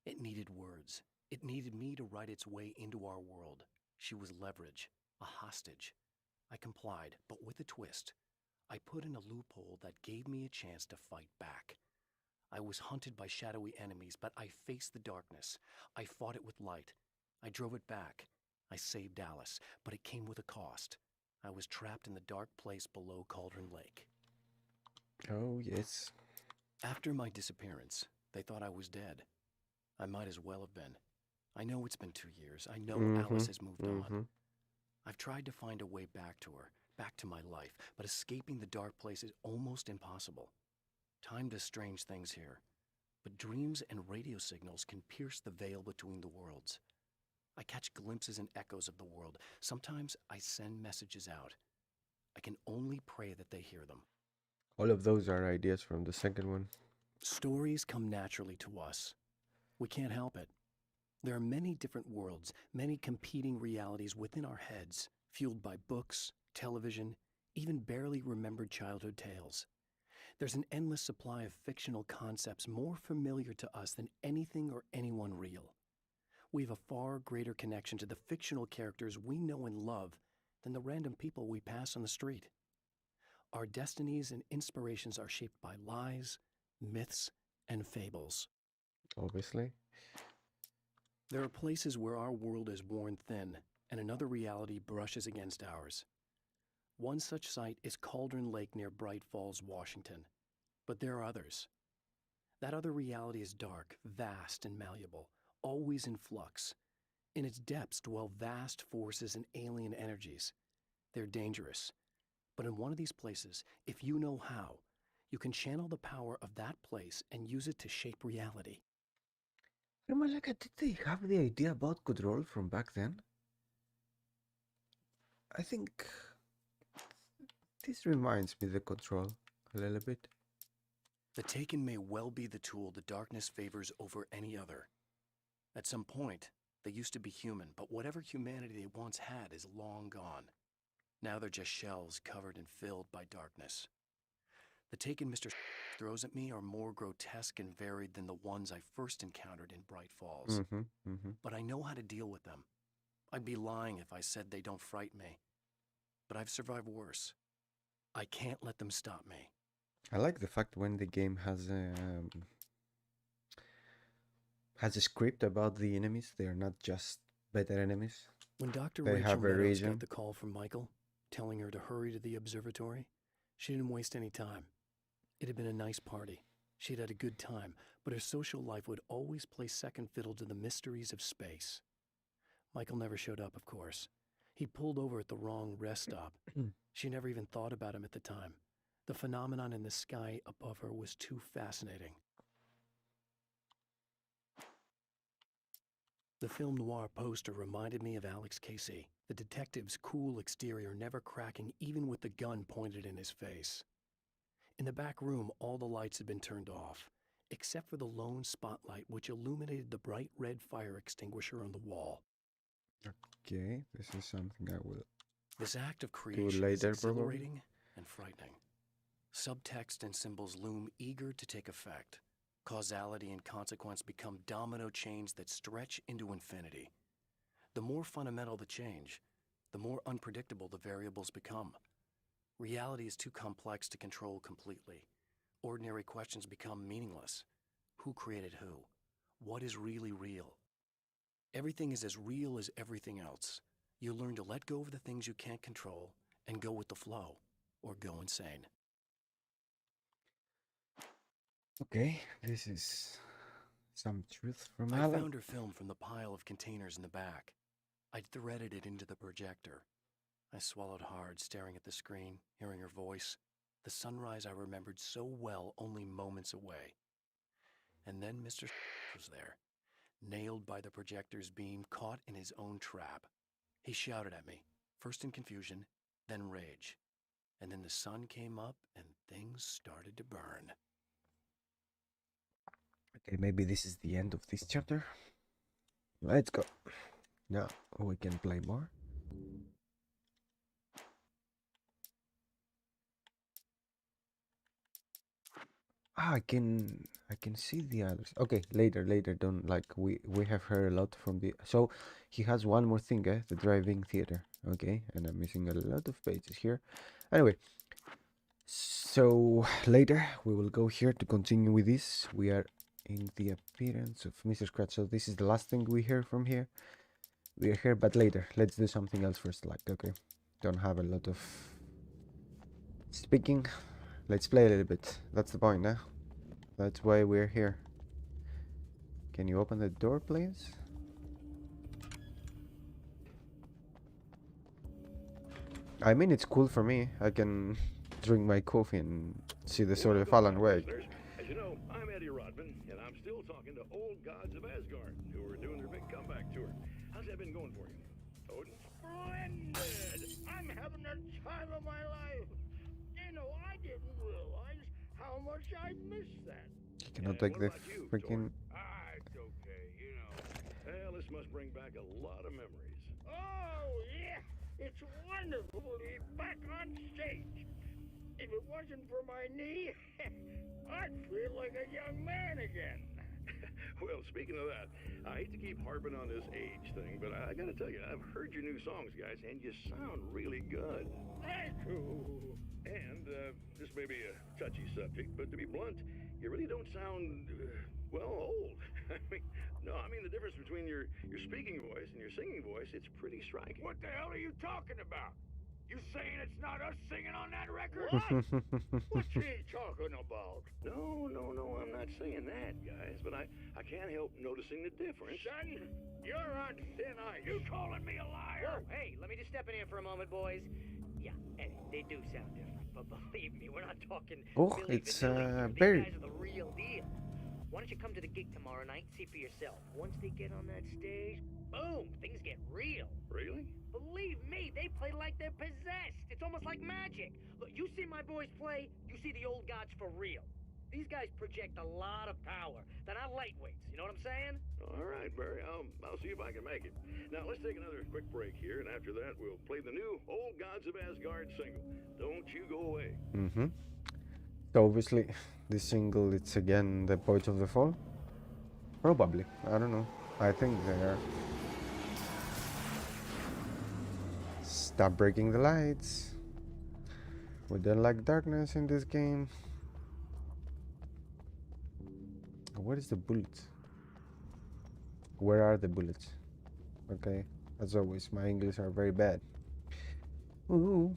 It needed words. It needed me to write its way into our world. She was leverage, a hostage. I complied, but with a twist. I put in a loophole that gave me a chance to fight back. I was hunted by shadowy enemies, but I faced the darkness. I fought it with light. I drove it back. I saved Alice, but it came with a cost. I was trapped in the dark place below Cauldron Lake. Oh, yes. After my disappearance, they thought I was dead. I might as well have been. I know it's been 2 years. I know Alice has moved on. I've tried to find a way back to her, back to my life, but escaping the dark place is almost impossible. Time does strange things here, but dreams and radio signals can pierce the veil between the worlds. I catch glimpses and echoes of the world. Sometimes I send messages out. I can only pray that they hear them. All of those are ideas from the second one. Stories come naturally to us. We can't help it. There are many different worlds, many competing realities within our heads, fueled by books, television, even barely remembered childhood tales. There's an endless supply of fictional concepts more familiar to us than anything or anyone real. We have a far greater connection to the fictional characters we know and love than the random people we pass on the street. Our destinies and inspirations are shaped by lies, myths, and fables. Obviously. There are places where our world is worn thin and another reality brushes against ours. One such site is Cauldron Lake near Bright Falls, Washington. But there are others. That other reality is dark, vast, and malleable, always in flux. In its depths dwell vast forces and alien energies. They're dangerous. But in one of these places, if you know how, you can channel the power of that place and use it to shape reality. Malaka, did they have the idea about control from back then? I think this reminds me of the control a little bit. The Taken may well be the tool the darkness favors over any other. At some point, they used to be human, but whatever humanity they once had is long gone. Now they're just shells covered and filled by darkness. The Taken Mr. throws at me are more grotesque and varied than the ones I first encountered in Bright Falls. But I know how to deal with them. I'd be lying if I said they don't frighten me. But I've survived worse. I can't let them stop me. I like the fact when the game has a script about the enemies. They are not just better enemies. When Dr. They Rachel have a Meadows reason. got the call from Michael, telling her to hurry to the observatory, she didn't waste any time. It had been a nice party. She'd had a good time, but her social life would always play second fiddle to the mysteries of space. Michael never showed up, of course. He pulled over at the wrong rest stop. She never even thought about him at the time. The phenomenon in the sky above her was too fascinating. The film noir poster reminded me of Alex Casey, the detective's cool exterior never cracking even with the gun pointed in his face. In the back room, all the lights had been turned off, except for the lone spotlight which illuminated the bright red fire extinguisher on the wall. Okay, this is something I will This act of do creation is later, exhilarating and frightening. Subtext and symbols loom eager to take effect. Causality and consequence become domino chains that stretch into infinity. The more fundamental the change, the more unpredictable the variables become. Reality is too complex to control completely. ordinary questions become meaningless. Who created who? What is really real? Everything is as real as everything else. You learn to let go of the things you can't control and go with the flow, or go insane. Okay, this is some truth from I Alan. found her film from the pile of containers in the back. I threaded it into the projector. I swallowed hard, staring at the screen, hearing her voice, the sunrise I remembered so well only moments away. And then Mr. was there, nailed by the projector's beam, caught in his own trap. He shouted at me, first in confusion, then rage. And then the sun came up and things started to burn. Okay, maybe this is the end of this chapter. Let's go. Now we can play more. I can see the others. Okay, later. Don't like we have heard a lot from the. So he has one more thing, the driving theater. Okay, and I'm missing a lot of pages here. Anyway, so later we will go here to continue with this. We are in the appearance of Mr. Scratch. So this is the last thing we hear from here. We are here, but later. Let's do something else first. Like, okay, don't have a lot of speaking. Let's play a little bit. That's the point, huh? That's why we're here. Can you open the door, please? I mean, it's cool for me. I can drink my coffee and see the sort of Alan Wake. As you know, I'm Eddie Rodman, and I'm still talking to old gods of Asgard, who are doing their big comeback tour. How's that been going for you? Odin? Splendid! I'm having the time of my life. You know, I didn't realize how much I missed that. You cannot And take what the about you, freaking. It's okay, you know. Well, this must bring back a lot of memories. Oh, yeah. It's wonderful to be back on stage. If it wasn't for my knee, I'd feel like a young man again. Well, speaking of that, I hate to keep harping on this age thing, but I gotta tell you, I've heard your new songs, guys, and you sound really good. Thank you. And this may be a touchy subject, but to be blunt, you really don't sound, well, old. I mean the difference between your speaking voice and your singing voice, it's pretty striking. What the hell are you talking about? You saying it's not us singing on that record? What's he talking about? No, I'm not saying that, guys, but I can't help noticing the difference. Son, you're on thin ice. You calling me a liar? Whoa, hey, let me just step in here for a moment, boys. Yeah, Eddie, they do sound different, but believe me, we're not talking. Oh, Billy it's Vanilli here. very. These guys are the real deal. Why don't you come to the gig tomorrow night and see for yourself? Once they get on that stage, boom, things get real. Really? Believe me, they play like they're possessed. It's almost like magic. Look, you see my boys play, you see the old gods for real. These guys project a lot of power. They're not lightweights, you know what I'm saying? All right, Barry, I'll see if I can make it. Now, let's take another quick break here, and after that, we'll play the new Old Gods of Asgard single. Don't you go away. So obviously, this single, it's again the Poets of the Fall. Probably. I don't know. I think they are. Stop breaking the lights. We don't like darkness in this game. What is the bullet? Where are the bullets? Okay, as always, my English are very bad. Ooh.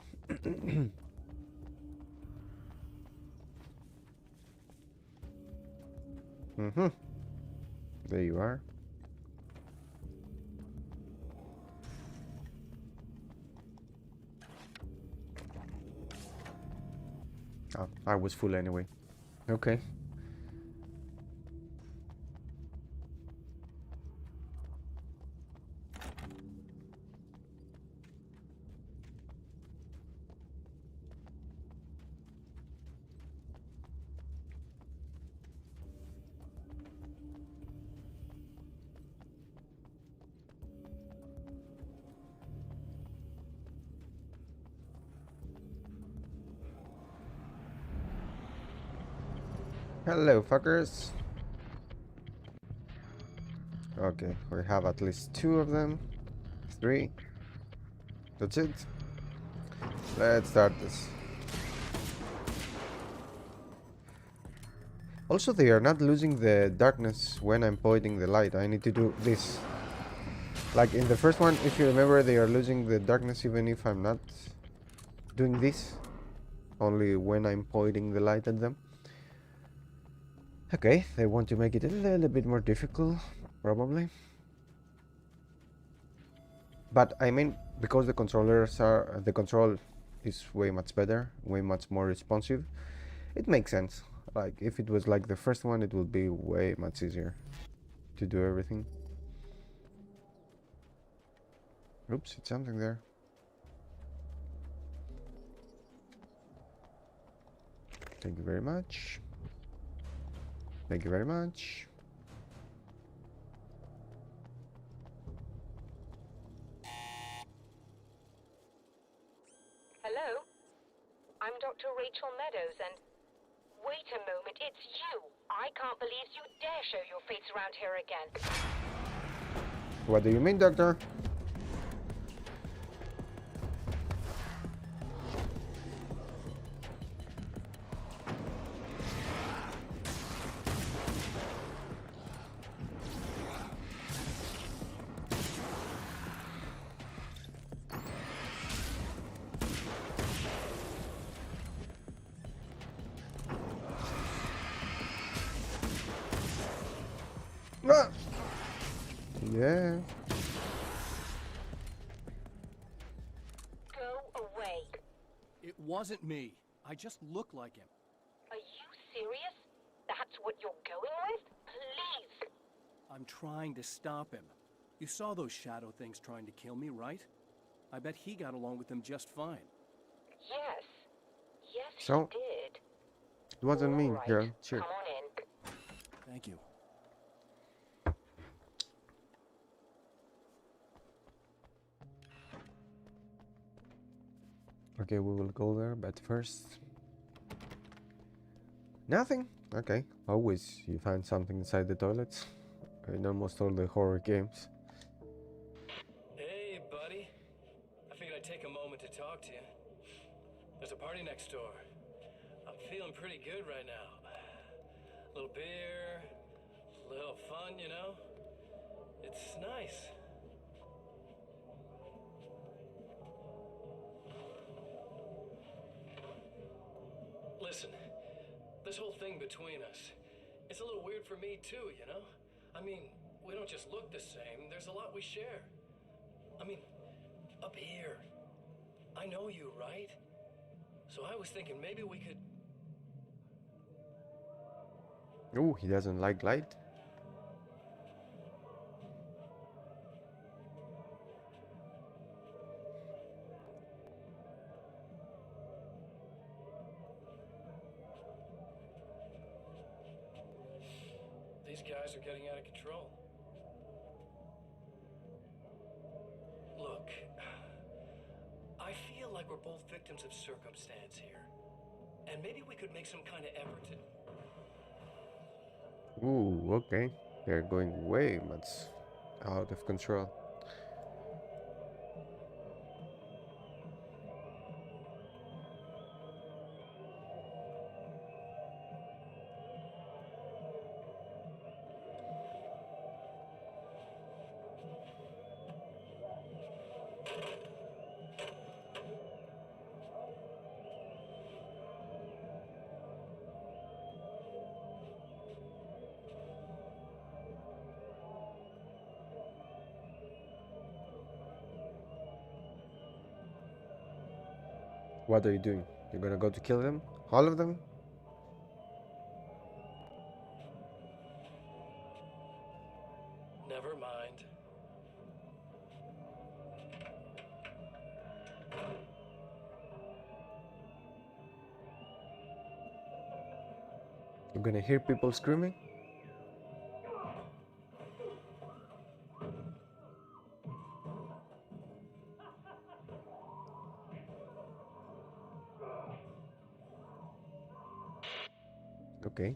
There you are. Oh, I was full anyway. Okay. Hello, fuckers. Okay, we have at least 2 of them. 3. That's it. Let's start this. Also, they are not losing the darkness when I'm pointing the light. I need to do this. Like in the first one, if you remember, they are losing the darkness even if I'm not doing this. Only when I'm pointing the light at them. Okay, they want to make it a little bit more difficult, probably. But I mean, because the control is way much better, way much more responsive, it makes sense. Like, if it was like the first one, it would be way much easier to do everything. Oops, it's something there. Thank you very much. Thank you very much. Hello? I'm Dr. Rachel Meadows, and... Wait a moment, it's you! I can't believe you dare show your face around here again. What do you mean, Doctor? Ah! Yeah. Go away. It wasn't me. I just look like him. Are you serious? That's what you're going with? Please! I'm trying to stop him. You saw those shadow things trying to kill me, right? I bet he got along with them just fine. Yes. Yes, So, he did. it wasn't me, All right, girl. Sure. come on in. Thank you. Okay, we will go there, but first... Nothing? Okay. Always you find something inside the toilets. In almost all the horror games. Hey, buddy. I figured I'd take a moment to talk to you. There's a party next door. I'm feeling pretty good right now. A little beer, a little fun, you know? It's nice. Listen, this whole thing between us, it's a little weird for me too, you know? I mean, we don't just look the same, there's a lot we share. I mean, up here, I know you, right? So I was thinking maybe we could... Oh, he doesn't like light. These guys are getting out of control. Look, I feel like we're both victims of circumstance here. And maybe we could make some kind of effort to... Ooh, okay. They're going way much out of control. What are you doing? You're gonna go to kill them? All of them? Never mind. You're gonna hear people screaming? Okay.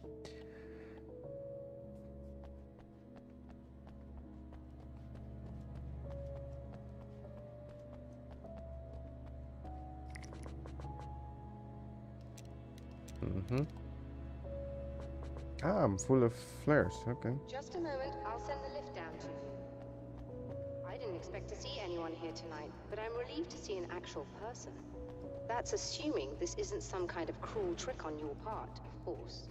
Ah, I'm full of flares. Okay. Just a moment, I'll send the lift down to you. I didn't expect to see anyone here tonight, but I'm relieved to see an actual person. That's assuming this isn't some kind of cruel trick on your part, of course.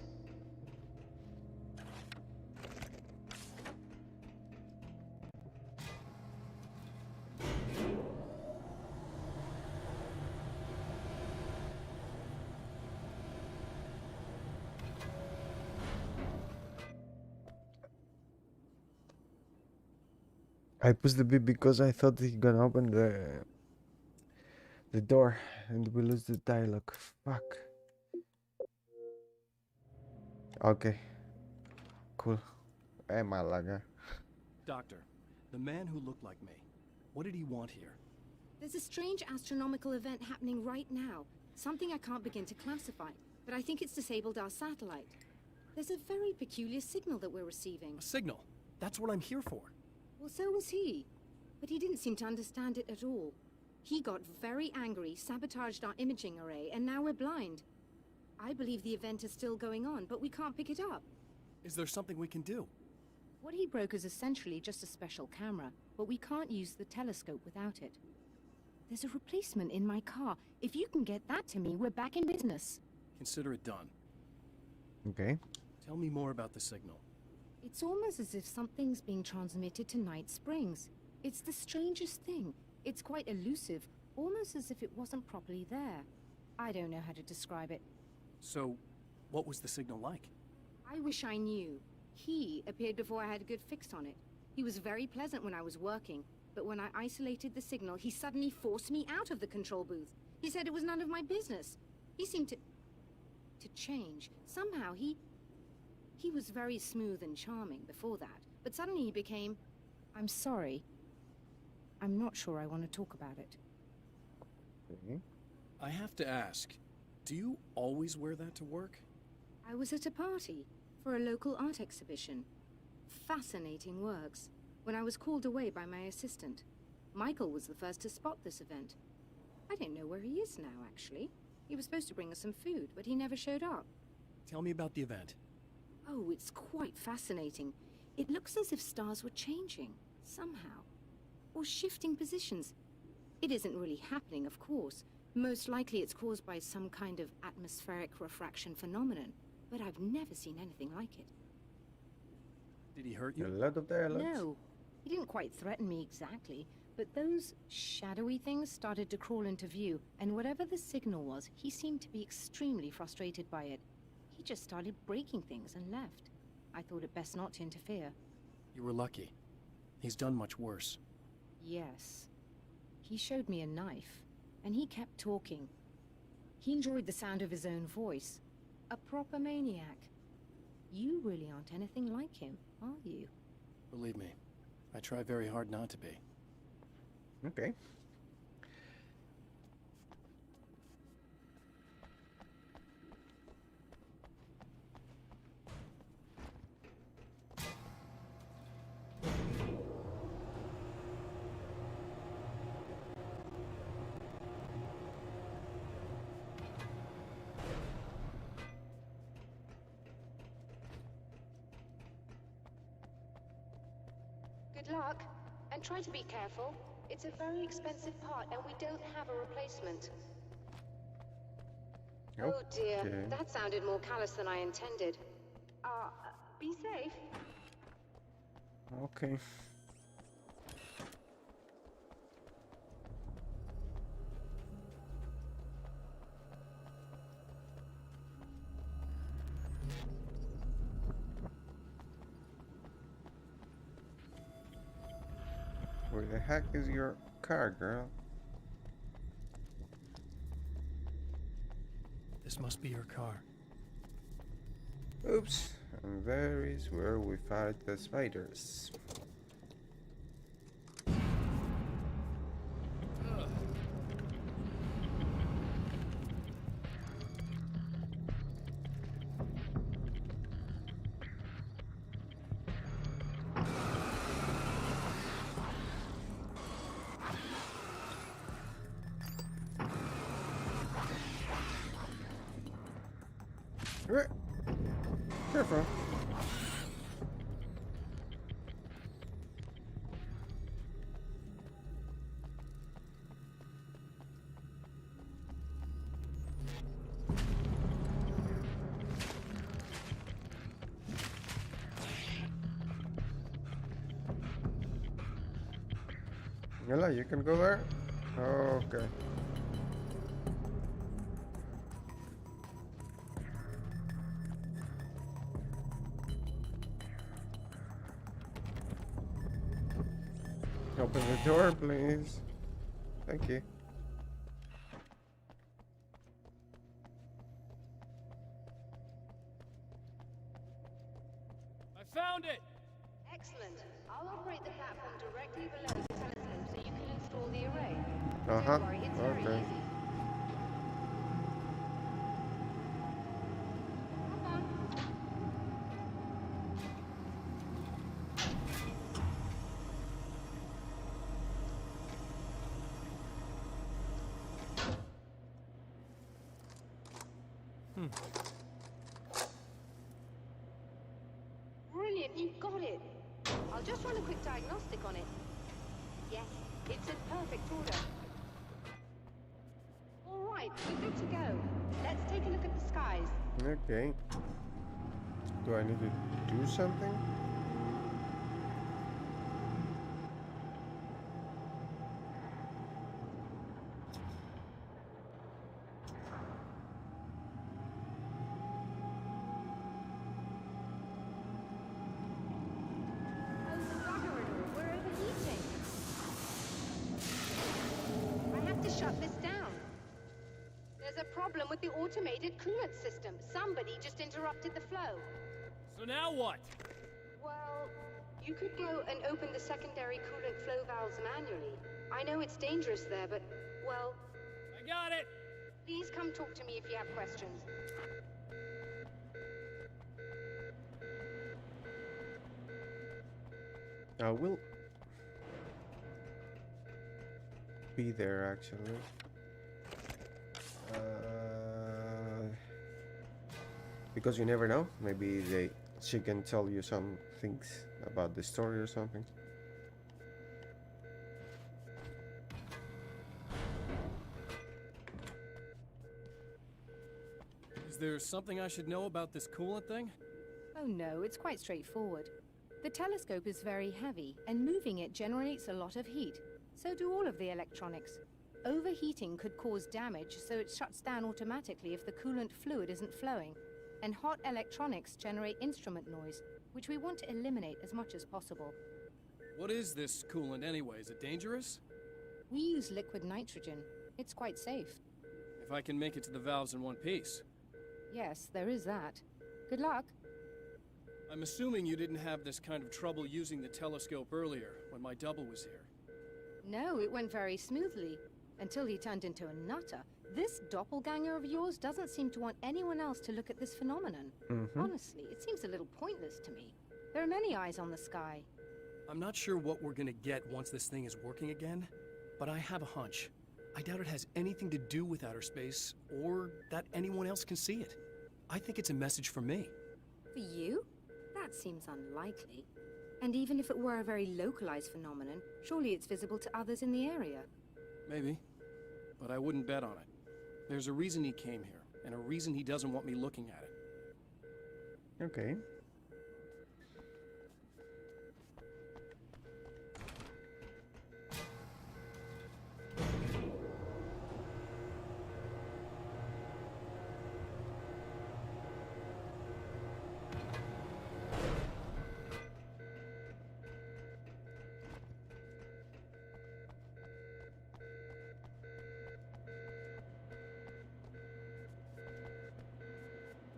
I pushed the beep because I thought he gonna open the door and we lose the dialogue. Fuck. Okay. Cool. Hey, Malaga. Doctor, the man who looked like me, what did he want here? There's a strange astronomical event happening right now. Something I can't begin to classify, but I think it's disabled our satellite. There's a very peculiar signal that we're receiving. A signal? That's what I'm here for. Well, so was he. But he didn't seem to understand it at all. He got very angry, sabotaged our imaging array, and now we're blind. I believe the event is still going on, but we can't pick it up. Is there something we can do? What he broke is essentially just a special camera, but we can't use the telescope without it. There's a replacement in my car. If you can get that to me, we're back in business. Consider it done. Okay. Tell me more about the signal. It's almost as if something's being transmitted to Night Springs. It's the strangest thing. It's quite elusive, almost as if it wasn't properly there. I don't know how to describe it. So, what was the signal like? I wish I knew. He appeared before I had a good fix on it. He was very pleasant when I was working, but when I isolated the signal, he suddenly forced me out of the control booth. He said it was none of my business. He seemed to change. Somehow he was very smooth and charming before that, but suddenly he became... I'm sorry. I'm not sure I want to talk about it. Okay. I have to ask, do you always wear that to work? I was at a party for a local art exhibition. Fascinating works. When I was called away by my assistant, Michael was the first to spot this event. I don't know where he is now, actually. He was supposed to bring us some food, but he never showed up. Tell me about the event. Oh, it's quite fascinating. It looks as if stars were changing, somehow. Or shifting positions. It isn't really happening, of course. Most likely it's caused by some kind of atmospheric refraction phenomenon, but I've never seen anything like it. Did he hurt A you? lot of dialogues. No, he didn't quite threaten me exactly, but those shadowy things started to crawl into view, and whatever the signal was, he seemed to be extremely frustrated by it. He just started breaking things and left. I thought it best not to interfere. You were lucky. He's done much worse. Yes. He showed me a knife, and he kept talking. He enjoyed the sound of his own voice. A proper maniac. You really aren't anything like him, are you? Believe me, I try very hard not to be. Okay. Good luck, and try to be careful. It's a very expensive part, and we don't have a replacement. Oh dear, Okay. that sounded more callous than I intended. Be safe. Okay. Where the heck is your car, girl? This must be your car. Oops. And there is where we fight the spiders. Careful. Yalla, you can go there? Okay. Open the door, please. Thank you. I found it! Excellent. I'll operate the platform directly below the telescope so you can install the array. Uh-huh. Don't worry, it's very Okay. easy. Hold on. Brilliant, you got it. I'll just run a quick diagnostic on it. Yes, it's in perfect order. All right, we're good to go. Let's take a look at the skies. Okay. Do I need to do something? Oh, the bugger it all. We're overheating. I have to shut this down. There's a problem with the automated coolant system. Somebody just interrupted the flow. So now what? Well, you could go and open the secondary coolant flow valves manually. I know it's dangerous there, but, well, I got it! please come talk to me if you have questions. I will be there actually. Because you never know. Maybe she can tell you some things about the story or something. Is there something I should know about this coolant thing? Oh no, it's quite straightforward. The telescope is very heavy, and moving it generates a lot of heat. So do all of the electronics. Overheating could cause damage, so it shuts down automatically if the coolant fluid isn't flowing. And hot electronics generate instrument noise, which we want to eliminate as much as possible. What is this coolant anyway? Is it dangerous? We use liquid nitrogen. It's quite safe. If I can make it to the valves in one piece. Yes, there is that. Good luck. I'm assuming you didn't have this kind of trouble using the telescope earlier, when my double was here. No, it went very smoothly. Until he turned into a nutter. This doppelganger of yours doesn't seem to want anyone else to look at this phenomenon. Honestly, it seems a little pointless to me. There are many eyes on the sky. I'm not sure what we're gonna get once this thing is working again, but I have a hunch. I doubt it has anything to do with outer space, or that anyone else can see it. I think it's a message for me. For you? That seems unlikely. And even if it were a very localized phenomenon, surely it's visible to others in the area. Maybe, but I wouldn't bet on it. There's a reason he came here, and a reason he doesn't want me looking at it. Okay.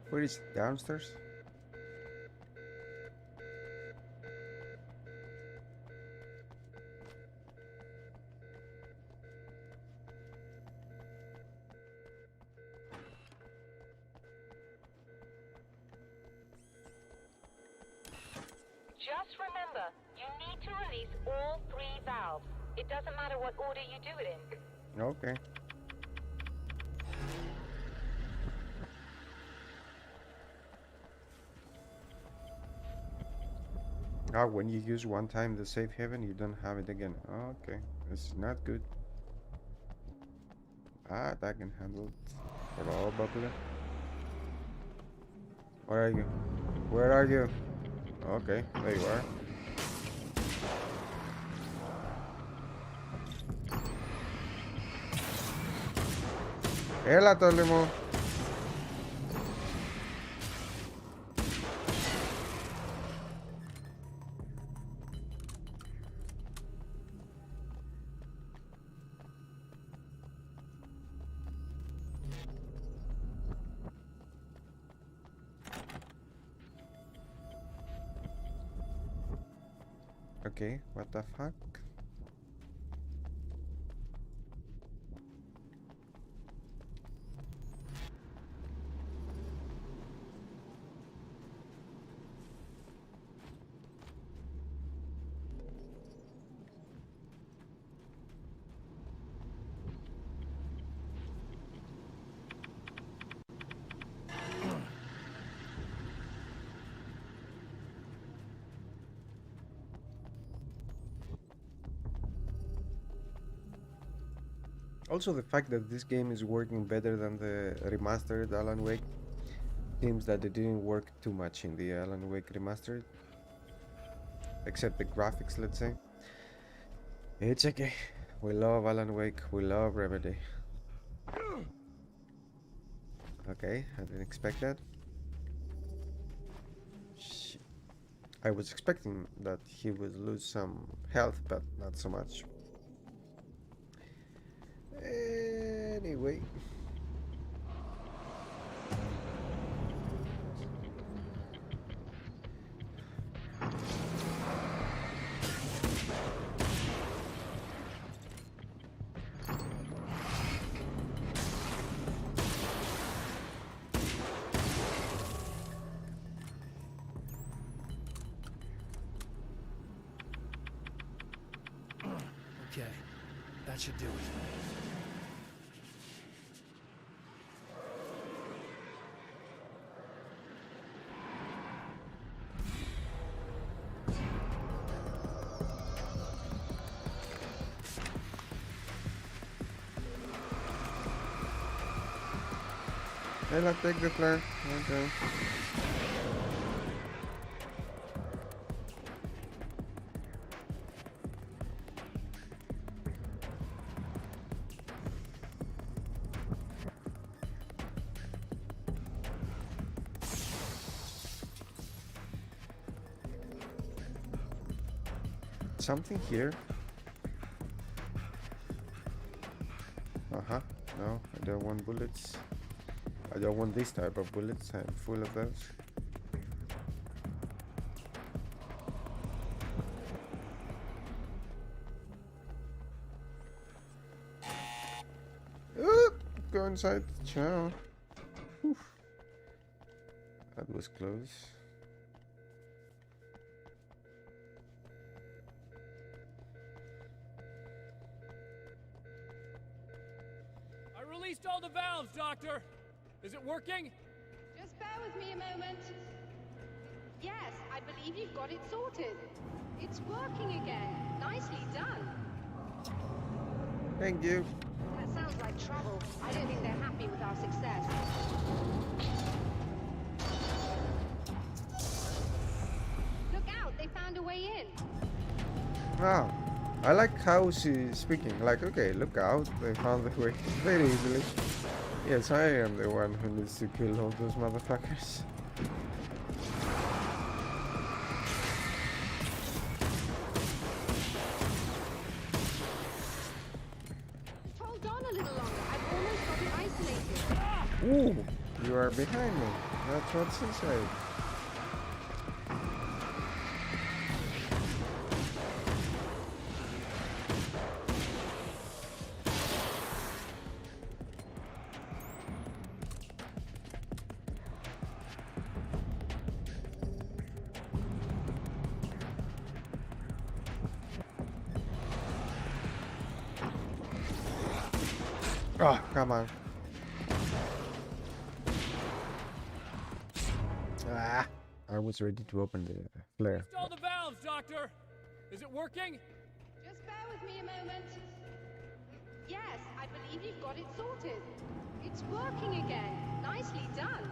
Where is it? Downstairs? Just remember, you need to release all 3 valves. It doesn't matter what order you do it in. Okay. Ah, when you use one time the safe haven, you don't have it again. Okay, it's not good. Ah, that can handle it. Probably. Where are you? Where are you? Okay, there you are. Έλα το λίμο. Okay, what the fuck? Also, the fact that this game is working better than the remastered Alan Wake seems that it didn't work too much in the Alan Wake remastered, except the graphics, let's say. It's okay. We love Alan Wake. We love Remedy. Okay, I didn't expect that. Shit. I was expecting that he would lose some health, but not so much. Anyway. Okay, that should do it. I'll take the flare. Okay. Something here. Uh-huh. No, I don't want bullets. I don't want this type of bullets. I'm full of those. Go inside. Ciao. Whew. That was close. I released all the valves, Doctor. Is it working? Just bear with me a moment. Yes, I believe you've got it sorted. It's working again. Nicely done. Thank you. That sounds like trouble. I don't think they're happy with our success. Look out, they found a way in. Wow. I like how she's speaking. Like, okay, look out. They found the way very easily. Yes, I am the one who needs to kill all those motherfuckers. Hold on a little longer. I've almost got it isolated. Ooh, you are behind me. That's what she said. Oh, come on. Ah, I was ready to open the flare. All the valves, valves, Doctor! Is it working? Just bear with me a moment. Yes, I believe you've got it sorted. It's working again. Nicely done.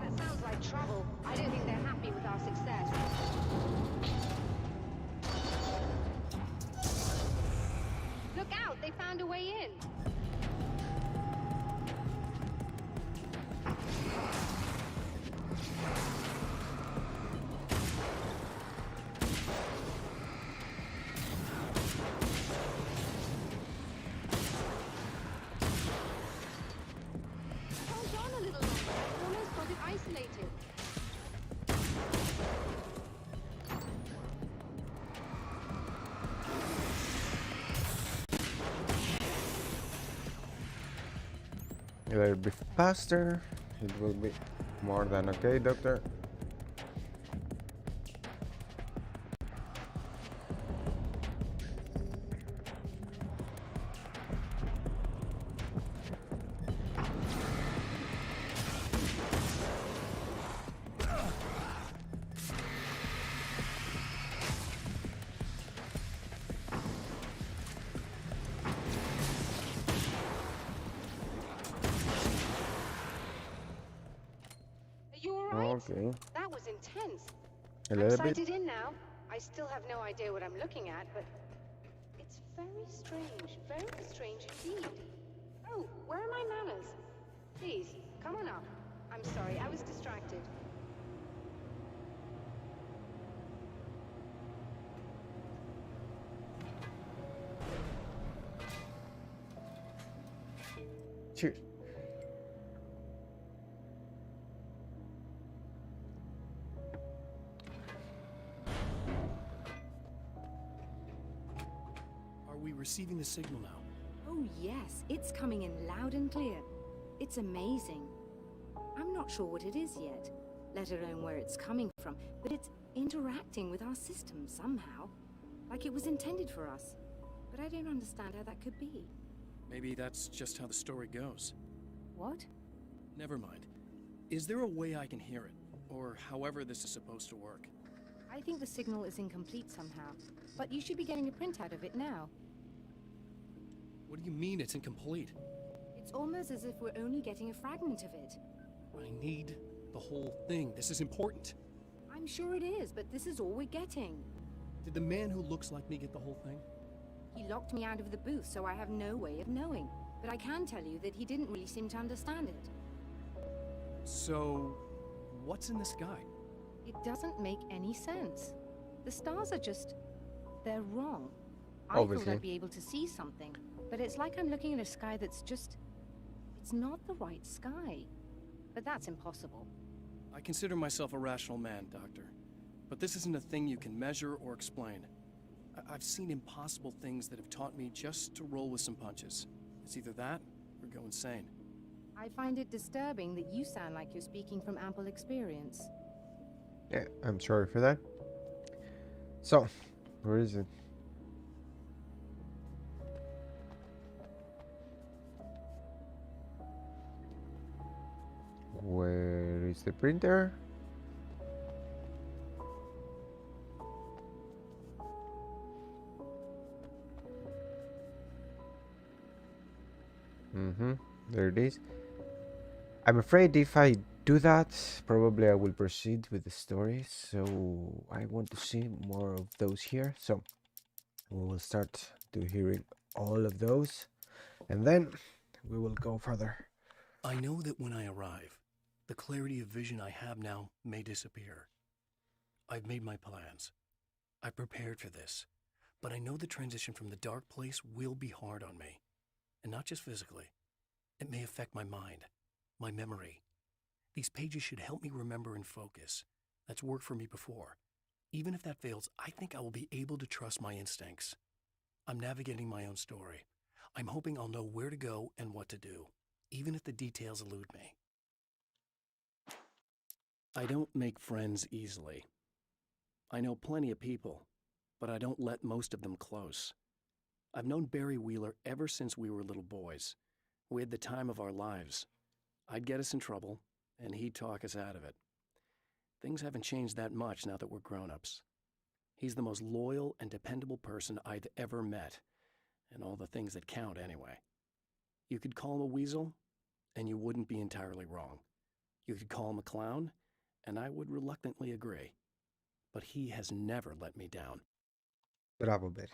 That sounds like trouble. I don't think they're happy with our success. Look out! They found a way in. Hold on a little longer. I've almost got it isolated. A little bit faster. It will be more than okay, Doctor. Okay. That was intense. A I'm little bit. sighted in now. I still have no idea what I'm looking at, but it's very strange indeed. Oh, where are my manners? Please, come on up. I'm sorry, I was distracted. Cheers. Are we receiving the signal now? Oh yes, it's coming in loud and clear. It's amazing. I'm not sure what it is yet, let alone where it's coming from, but it's interacting with our system somehow, like it was intended for us. But I don't understand how that could be. Maybe that's just how the story goes. What? Never mind. Is there a way I can hear it? Or however this is supposed to work? I think the signal is incomplete somehow, but you should be getting a printout of it now. What do you mean it's incomplete? It's almost as if we're only getting a fragment of it. I need the whole thing. This is important. I'm sure it is, but this is all we're getting. Did the man who looks like me get the whole thing? He locked me out of the booth, so I have no way of knowing. But I can tell you that he didn't really seem to understand it. So, what's in the sky? It doesn't make any sense. The stars are just... they're wrong. I Obviously. thought I'd be able to see something, but it's like I'm looking at a sky that's just... it's not the right sky. But that's impossible. I consider myself a rational man, Doctor. But this isn't a thing you can measure or explain. I've seen impossible things that have taught me just to roll with some punches. It's either that, or go insane. I find it disturbing that you sound like you're speaking from ample experience. Yeah, I'm sorry for that. So, where is it? Where is the printer? There it is. I'm afraid if I do that, probably I will proceed with the story. So I want to see more of those here. So we will start to hearing all of those, and then we will go further. I know that when I arrive, the clarity of vision I have now may disappear. I've made my plans. I prepared for this, but I know the transition from the dark place will be hard on me. And not just physically. It may affect my mind, my memory. These pages should help me remember and focus. That's worked for me before. Even if that fails, I think I will be able to trust my instincts. I'm navigating my own story. I'm hoping I'll know where to go and what to do, even if the details elude me. I don't make friends easily. I know plenty of people, but I don't let most of them close. I've known Barry Wheeler ever since we were little boys. We had the time of our lives. I'd get us in trouble, and he'd talk us out of it. things haven't changed that much now that we're grown-ups. He's the most loyal and dependable person I've ever met, and all the things that count anyway. You could call him a weasel, and you wouldn't be entirely wrong. You could call him a clown, and I would reluctantly agree. But he has never let me down. Bravo, Barry.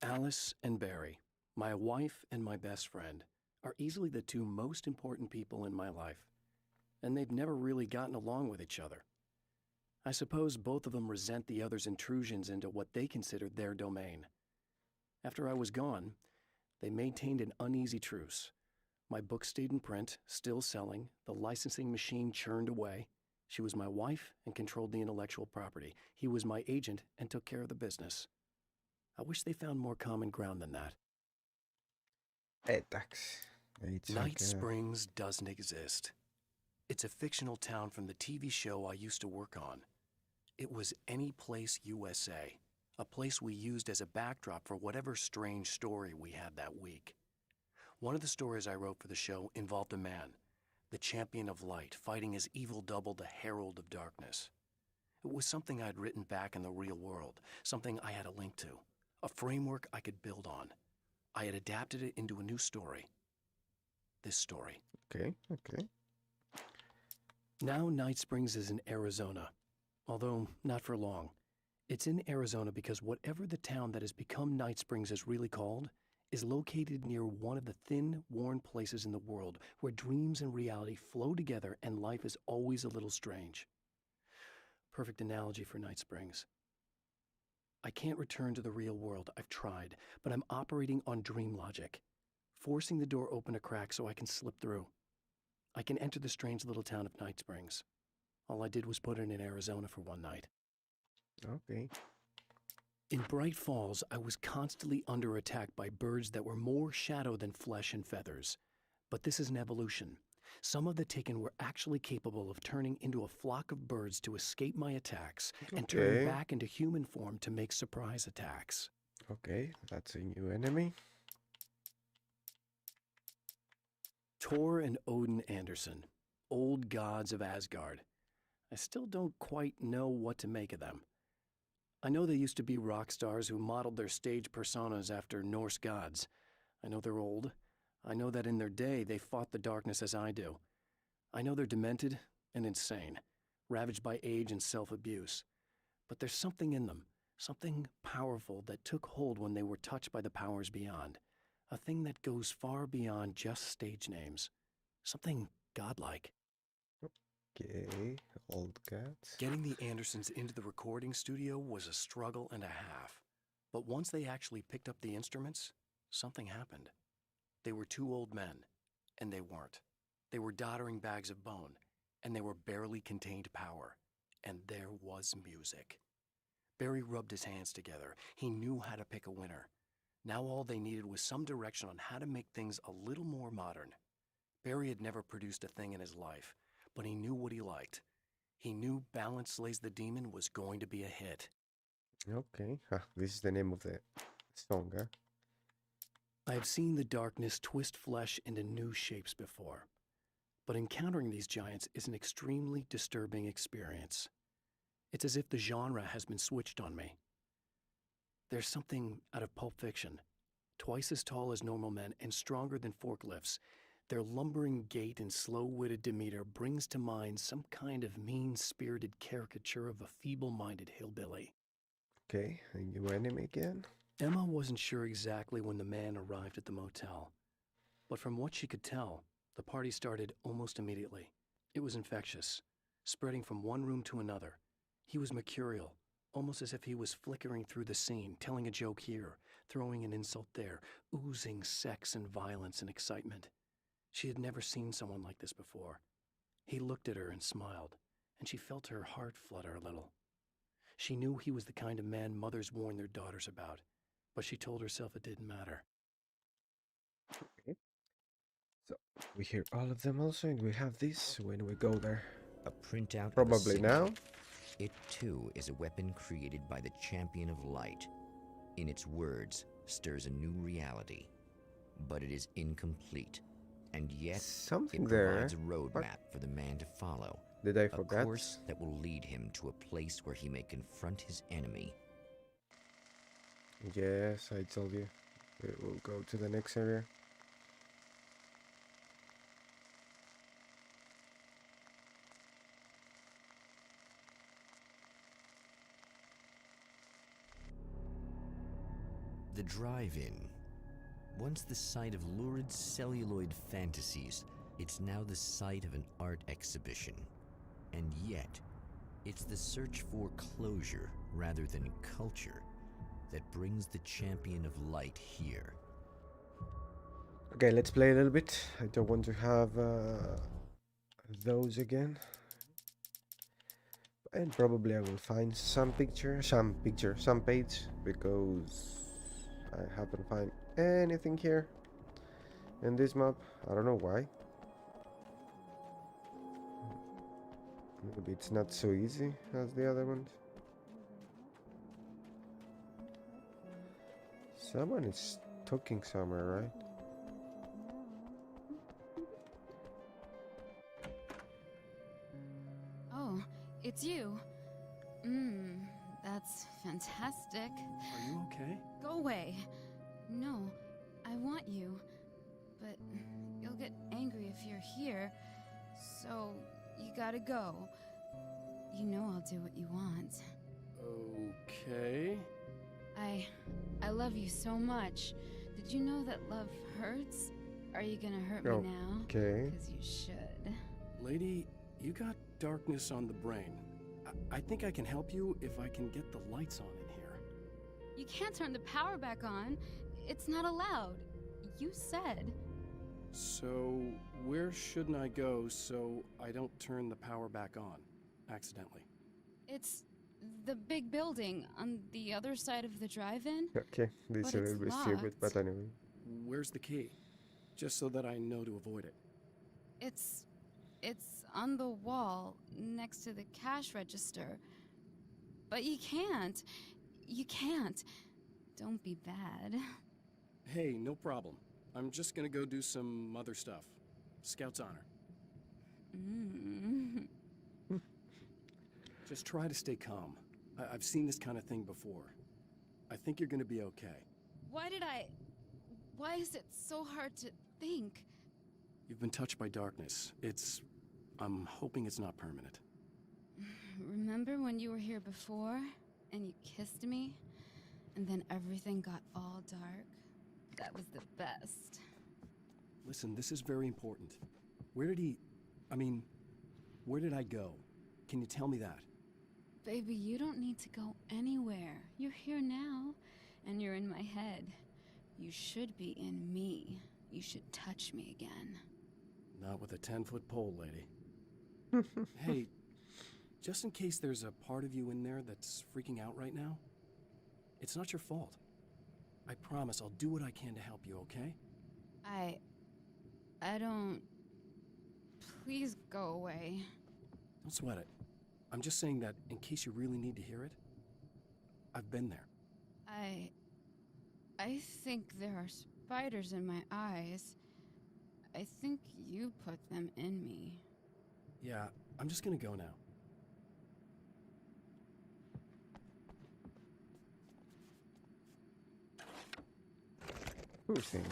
Alice and Barry, my wife and my best friend, are easily the two most important people in my life, and they've never really gotten along with each other. I suppose both of them resent the other's intrusions into what they considered their domain. After I was gone, they maintained an uneasy truce. My book stayed in print, still selling, the licensing machine churned away. She was my wife and controlled the intellectual property. He was my agent and took care of the business. I wish they found more common ground than that. Night Springs doesn't exist. It's a fictional town from the TV show I used to work on. It was Any Place USA, a place we used as a backdrop for whatever strange story we had that week. One of the stories I wrote for the show involved a man, the champion of light, fighting his evil double, the Herald of Darkness. It was something I'd written back in the real world, something I had a link to, a framework I could build on. I had adapted it into a new story. This story. Okay. Now Night Springs is in Arizona, although not for long. It's in Arizona because whatever the town that has become Night Springs is really called is located near one of the thin, worn places in the world where dreams and reality flow together and life is always a little strange. Perfect analogy for Night Springs. I can't return to the real world. I've tried, but I'm operating on dream logic, forcing the door open a crack so I can slip through. I can enter the strange little town of Night Springs. All I did was put it in Arizona for one night. Okay. In Bright Falls, I was constantly under attack by birds that were more shadow than flesh and feathers. But this is an evolution. Some of the Taken were actually capable of turning into a flock of birds to escape my attacks and turn back into human form to make surprise attacks. Okay, that's a new enemy. Thor and Odin Anderson, old gods of Asgard. I still don't quite know what to make of them. I know they used to be rock stars who modeled their stage personas after Norse gods. I know they're old. I know that in their day they fought the darkness as I do. I know they're demented and insane, ravaged by age and self-abuse. But there's something in them, something powerful that took hold when they were touched by the powers beyond. A thing that goes far beyond just stage names. Something godlike. Okay, old cats. Getting the Andersons into the recording studio was a struggle and a half. But once they actually picked up the instruments, something happened. They were two old men, and they weren't. They were doddering bags of bone, and they were barely contained power. And there was music. Barry rubbed his hands together. He knew how to pick a winner. Now all they needed was some direction on how to make things a little more modern. Barry had never produced a thing in his life, but he knew what he liked. He knew Balance Slays the Demon was going to be a hit. Okay, this is the name of the song, huh? I have seen the darkness twist flesh into new shapes before, but encountering these giants is an extremely disturbing experience. It's as if the genre has been switched on me. There's something out of Pulp Fiction. Twice as tall as normal men and stronger than forklifts, their lumbering gait and slow-witted demeanor brings to mind some kind of mean-spirited caricature of a feeble-minded hillbilly. Okay, a new enemy again. Emma wasn't sure exactly when the man arrived at the motel, but from what she could tell, the party started almost immediately. It was infectious, spreading from one room to another. He was mercurial, almost as if he was flickering through the scene, telling a joke here, throwing an insult there, oozing sex and violence and excitement. She had never seen someone like this before. He looked at her and smiled, and she felt her heart flutter a little. She knew he was the kind of man mothers warn their daughters about, but she told herself it didn't matter. Okay. So we hear all of them also, and we have this when we go there. A printout. Probably now. It too is a weapon created by the Champion of Light. In its words, stirs a new reality, but it is incomplete, and yet something it there provides a roadmap for the man to follow Did I A forget? course that will lead him to a place where he may confront his enemy. Yes, I told you. We will go to the next area. The drive-in. Once the site of lurid celluloid fantasies, it's now the site of an art exhibition. And yet, it's the search for closure rather than culture that brings the champion of light here. Okay, let's play a little bit. I don't want to have those again. And probably I will find some page, because I haven't found anything here in this map. I don't know why. Maybe it's not so easy as the other ones. Someone is talking somewhere, right? Oh, it's you. That's fantastic. Are you okay? Go away. No, I want you. But you'll get angry if you're here. So, you gotta go. You know I'll do what you want. Okay. I love you so much. Did you know that love hurts? Are you gonna hurt me now? Okay. Because you should. Lady, you got darkness on the brain. I think I can help you if I can get the lights on in here. You can't turn the power back on. It's not allowed. You said. So, where shouldn't I go so I don't turn the power back on accidentally? It's the big building on the other side of the drive-in. Okay, this is a little bit stupid, but anyway. Where's the key? Just so that I know to avoid it. It's on the wall next to the cash register. But you can't. You can't. Don't be bad. Hey, no problem. I'm just gonna go do some other stuff. Scout's honor. Just try to stay calm. I've seen this kind of thing before. I think you're gonna be okay. Why is it so hard to think? You've been touched by darkness. I'm hoping it's not permanent. Remember when you were here before and you kissed me? And then everything got all dark? That was the best. Listen, this is very important. Where did I go? Can you tell me that? Baby, you don't need to go anywhere. You're here now, and you're in my head. You should be in me. You should touch me again. Not with a 10-foot pole, lady. Hey, just in case there's a part of you in there that's freaking out right now, it's not your fault. I promise I'll do what I can to help you, okay? I don't... Please go away. Don't sweat it. I'm just saying that in case you really need to hear it, I've been there. I think there are spiders in my eyes. I think you put them in me. Yeah, I'm just gonna go now. Who think?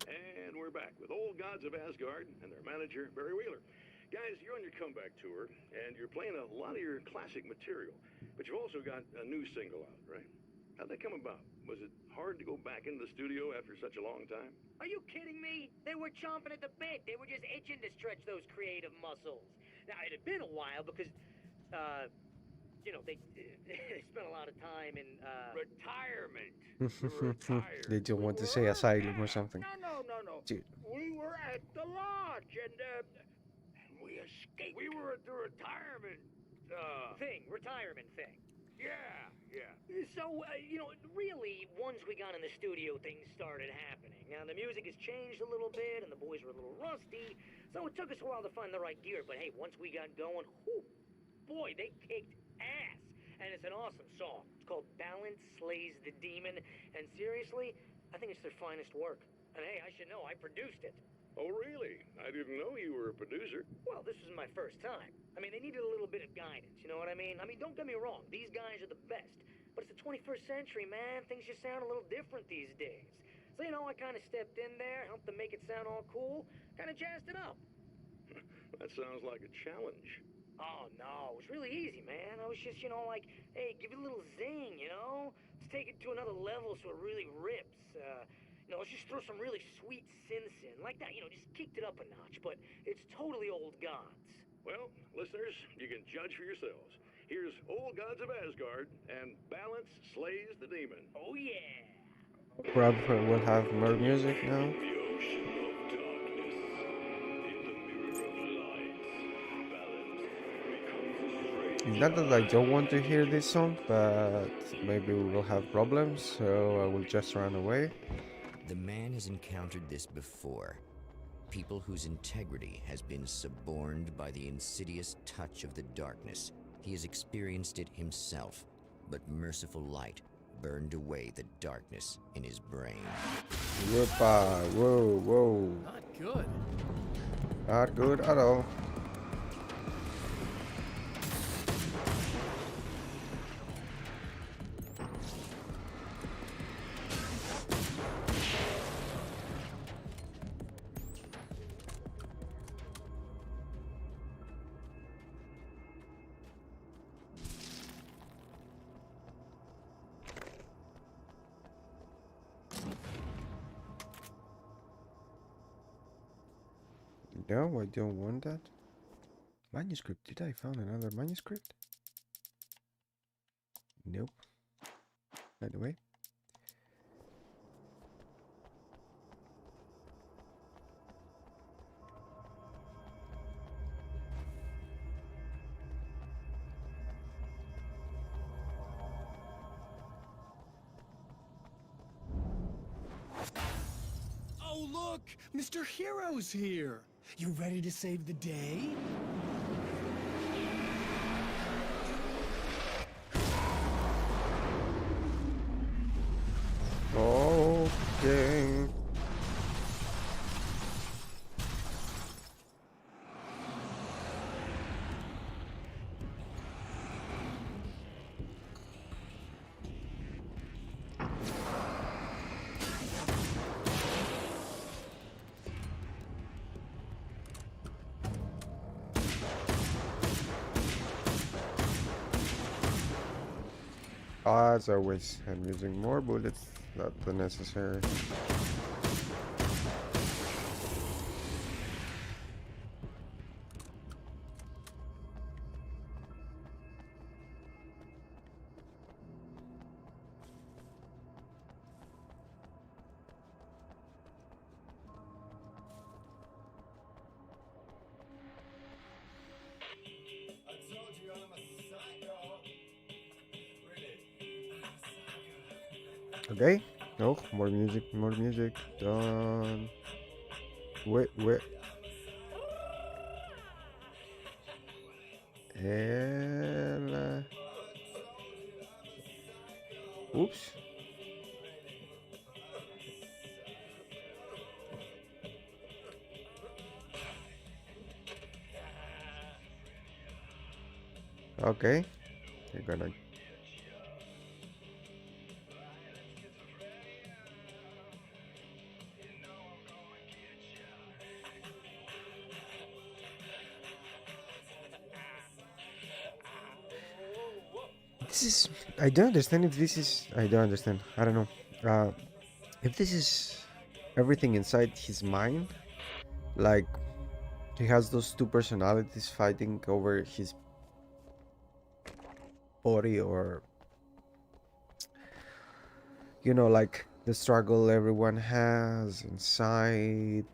And we're back with Old Gods of Asgard and their manager, Barry Wheeler. Guys, you're on your comeback tour, and you're playing a lot of your classic material, but you've also got a new single out, right? How'd that come about? Was it hard to go back into the studio after such a long time? Are you kidding me? They were chomping at the bit. They were just itching to stretch those creative muscles. Now, it had been a while because, they spent a lot of time in, retirement. They don't want to say asylum or something. No. Dude. We were at the lodge, and we escaped. We were at the retirement retirement thing. Yeah. So, really, once we got in the studio, things started happening. Now, the music has changed a little bit, and the boys were a little rusty, so it took us a while to find the right gear. But hey, once we got going, boy, they kicked ass. And it's an awesome song. It's called Balance Slays the Demon, and seriously, I think it's their finest work. And hey, I should know, I produced it. Oh, really? I didn't know you were a producer. Well, this was my first time. I mean, they needed a little bit of guidance, you know what I mean? Don't get me wrong, these guys are the best. But it's the 21st century, man. Things just sound a little different these days. So, I kind of stepped in there, helped them make it sound all cool, kind of jazzed it up. That sounds like a challenge. Oh, no, it was really easy, man. I was just, like, hey, give it a little zing, Let's take it to another level so it really rips. Let's just throw some really sweet synths in. Like that, just kicked it up a notch, but it's totally old gods. Well, listeners, you can judge for yourselves. Here's Old Gods of Asgard, and Balance slays the demon. Oh, yeah. Probably will have more music now. It's not that I don't want to hear this song, but maybe we will have problems, so I will just run away. The man has encountered this before. People whose integrity has been suborned by the insidious touch of the darkness. He has experienced it himself, but merciful light burned away the darkness in his brain. Whoopa, whoa, whoa. Not good. Not good at all. No, I don't want that. Manuscript. Did I find another manuscript? Nope. By the way. Oh, look! Mr. Hero's here! You ready to save the day? Okay. As always, I'm using more bullets than the necessary. Okay. No, more music, more music. Done. Wait. And oops. Okay. You're gonna. This is. I don't understand if this is. I don't understand. I don't know. If this is everything inside his mind, like he has those two personalities fighting over his body, or like the struggle everyone has inside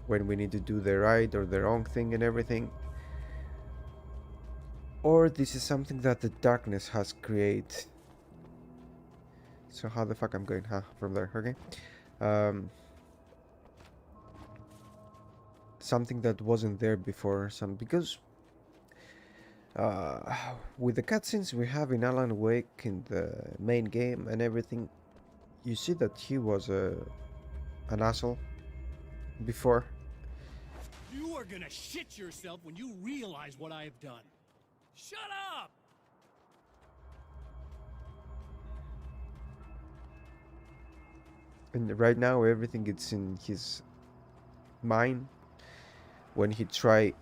when we need to do the right or the wrong thing and everything. Or this is something that the darkness has created. So how the fuck I'm going? From there, okay. Something that wasn't there before. Because with the cutscenes we have in Alan Wake in the main game and everything, you see that he was a an asshole before. You are gonna shit yourself when you realize what I have done. Shut up! And right now everything is in his mind. When he try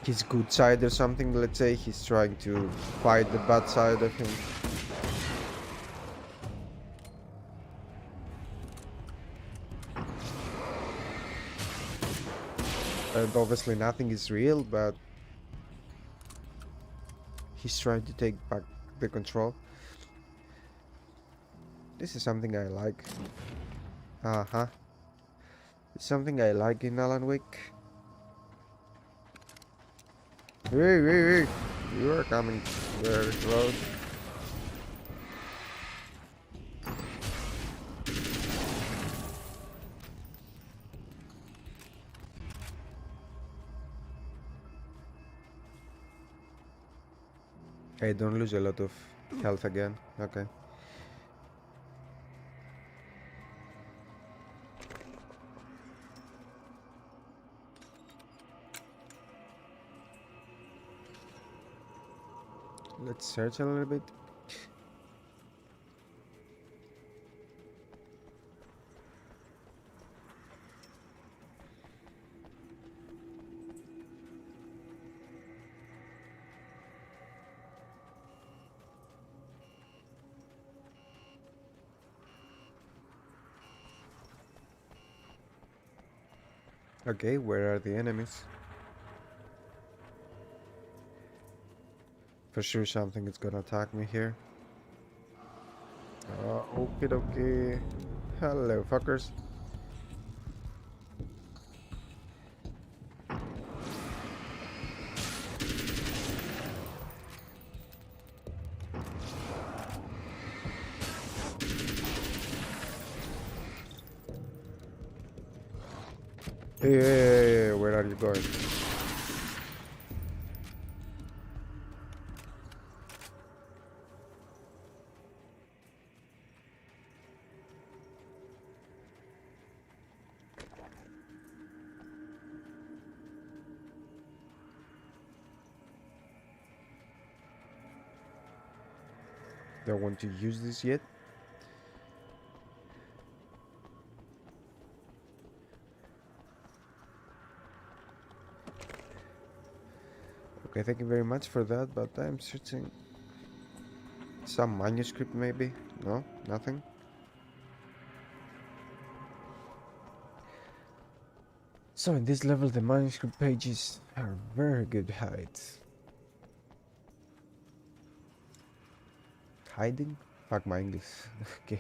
his good side or something, let's say, he's trying to fight the bad side of him. And obviously nothing is real, but he's trying to take back the control. This is something I like. It's something I like in Alan Wake. Hey! You are coming very close. Hey, don't lose a lot of health again. Okay. Let's search a little bit. Okay, where are the enemies? For sure something is gonna attack me here. Okie dokie. Hello, fuckers. Hey, where are you going? Don't want to use this yet. Okay, thank you very much for that, but I'm searching some manuscript maybe. No, nothing. So in this level the manuscript pages are very good height. Hiding? Fuck my English. Okay.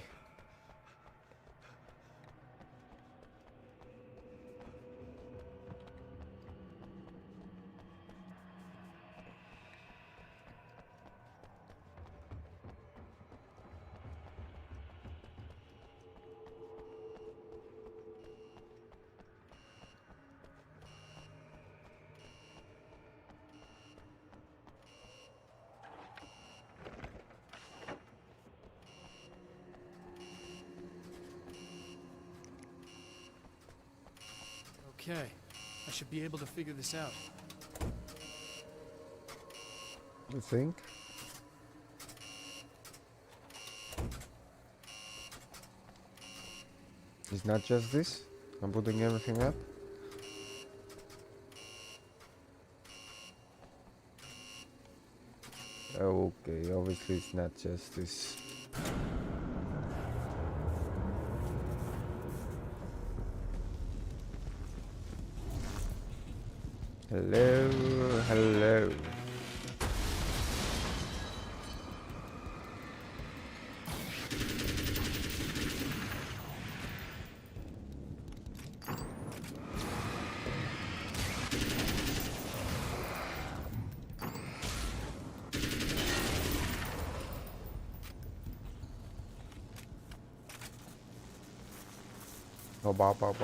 Okay, I should be able to figure this out. You think? It's not just this? I'm putting everything up? Okay, obviously it's not just this. Hello, hello. Oh, Bob.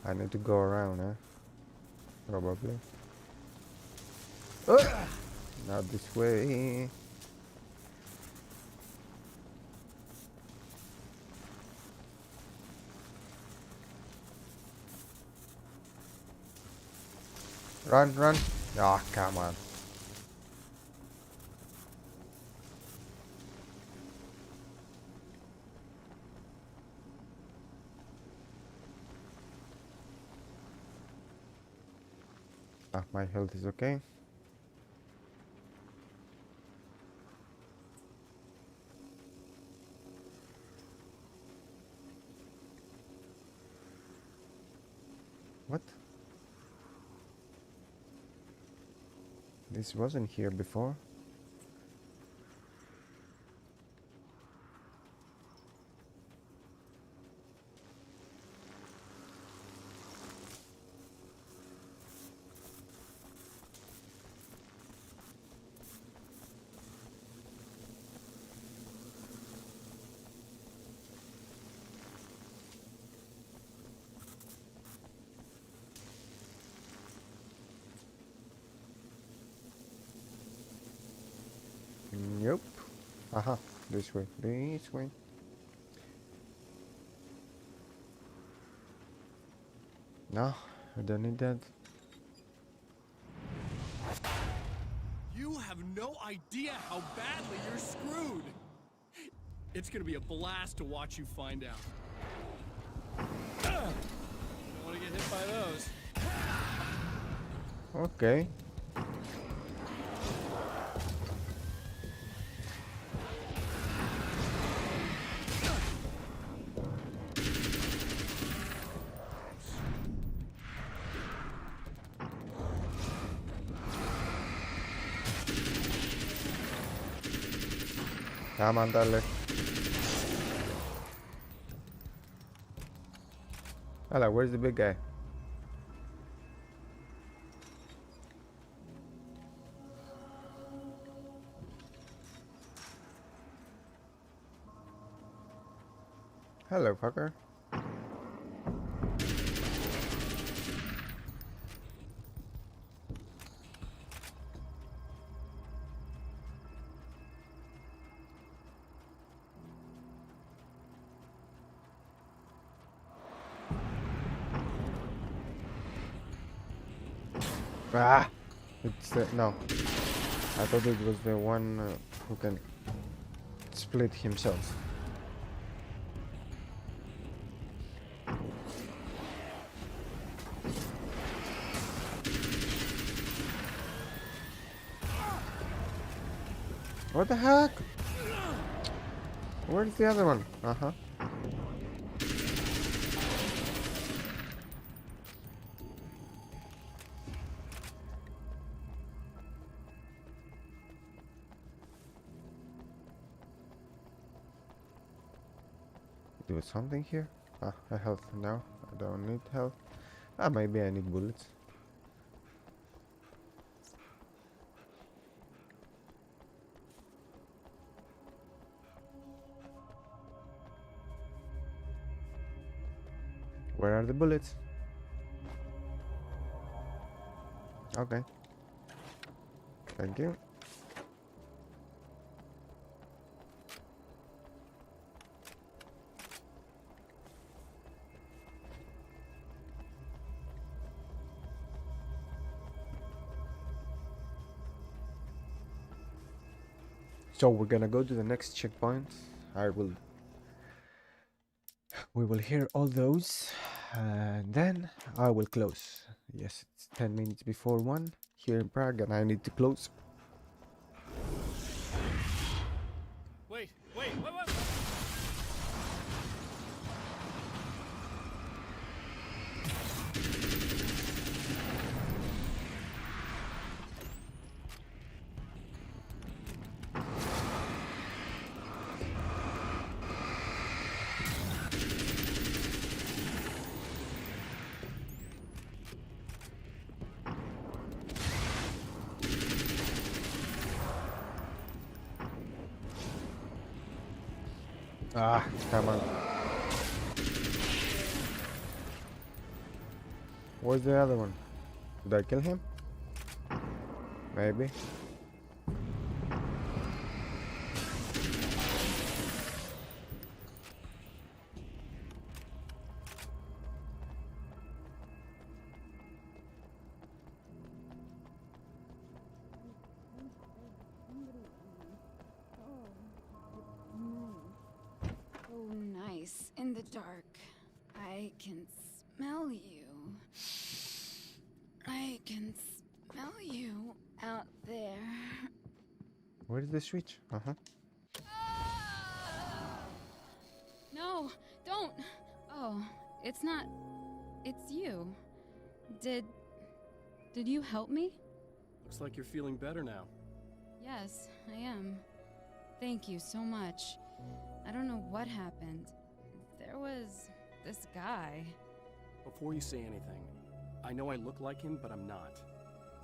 I need to go around, huh? Probably. Not this way. Run, run. Ah, come on. Ah, my health is okay. What? This wasn't here before. Nope. Aha, this way, this way. No, I don't need that. You have no idea how badly you're screwed. It's gonna be a blast to watch you find out. Don't want to get hit by those. Okay. Come on, dale. Hello, where's the big guy? Hello, fucker. Ah! It's the... no. I thought it was the one who can split himself. What the heck? Where's the other one? Uh-huh. Do something here? Ah, I health now. I don't need health. Ah, maybe I need bullets. Where are the bullets? Okay. Thank you. So we're gonna go to the next checkpoint. We will hear all those, and then I will close. Yes, it's 10 minutes before 1 here in Prague, and I need to close. Wait. Ah, come on. Where's the other one? Did I kill him? Maybe. dark. I can smell you. I can smell you out there. Where's the switch? Uh-huh. No, don't! Oh, it's not... It's you. Did you help me? Looks like you're feeling better now. Yes, I am. Thank you so much. I don't know what happened. There was this guy. Before you say anything, I know I look like him, but I'm not.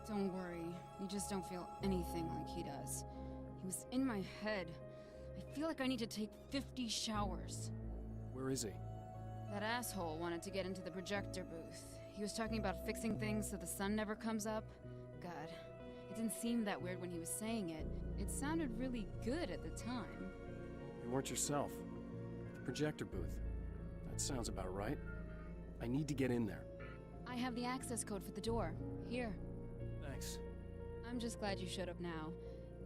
Don't worry. You just don't feel anything like he does. He was in my head. I feel like I need to take 50 showers. Where is he? That asshole wanted to get into the projector booth. He was talking about fixing things so the sun never comes up. God, it didn't seem that weird when he was saying it. It sounded really good at the time. You weren't yourself. The projector booth. That sounds about right. I need to get in there. I have the access code for the door. Here. Thanks. I'm just glad you showed up now.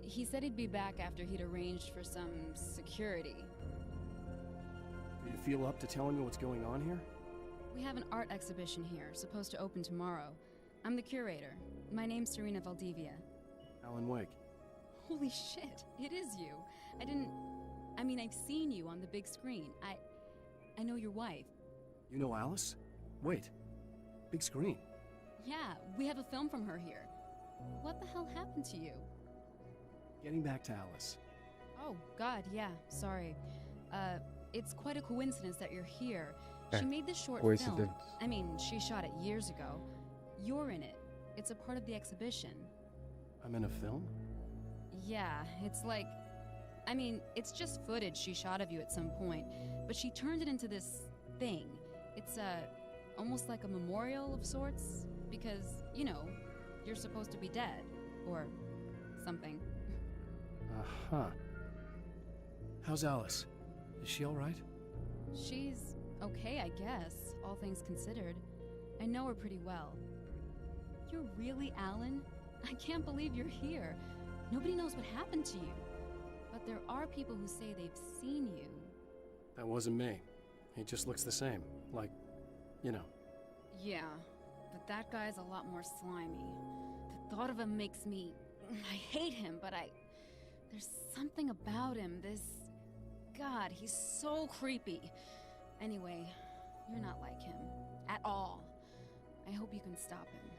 He said he'd be back after he'd arranged for some security. Do you feel up to telling me what's going on here? We have an art exhibition here, supposed to open tomorrow. I'm the curator. My name's Serena Valdivia. Alan Wake. Holy shit, it is you. I've seen you on the big screen. I know your wife. You know Alice? Wait. Big screen. Yeah, we have a film from her here. What the hell happened to you? Getting back to Alice. Oh, God, yeah, sorry. It's quite a coincidence that you're here. She made this short film. She shot it years ago. You're in it. It's a part of the exhibition. I'm in a film? Yeah, it's just footage she shot of you at some point, but she turned it into this thing. It's almost like a memorial of sorts, because, you're supposed to be dead, or something. Uh-huh. How's Alice? Is she alright? She's okay, I guess, all things considered. I know her pretty well. You're really Alan? I can't believe you're here. Nobody knows what happened to you. But there are people who say they've seen you. That wasn't me. He just looks the same. Like, Yeah, but that guy's a lot more slimy. The thought of him makes me... I hate him, but there's something about him, God, he's so creepy. Anyway, you're not like him. At all. I hope you can stop him.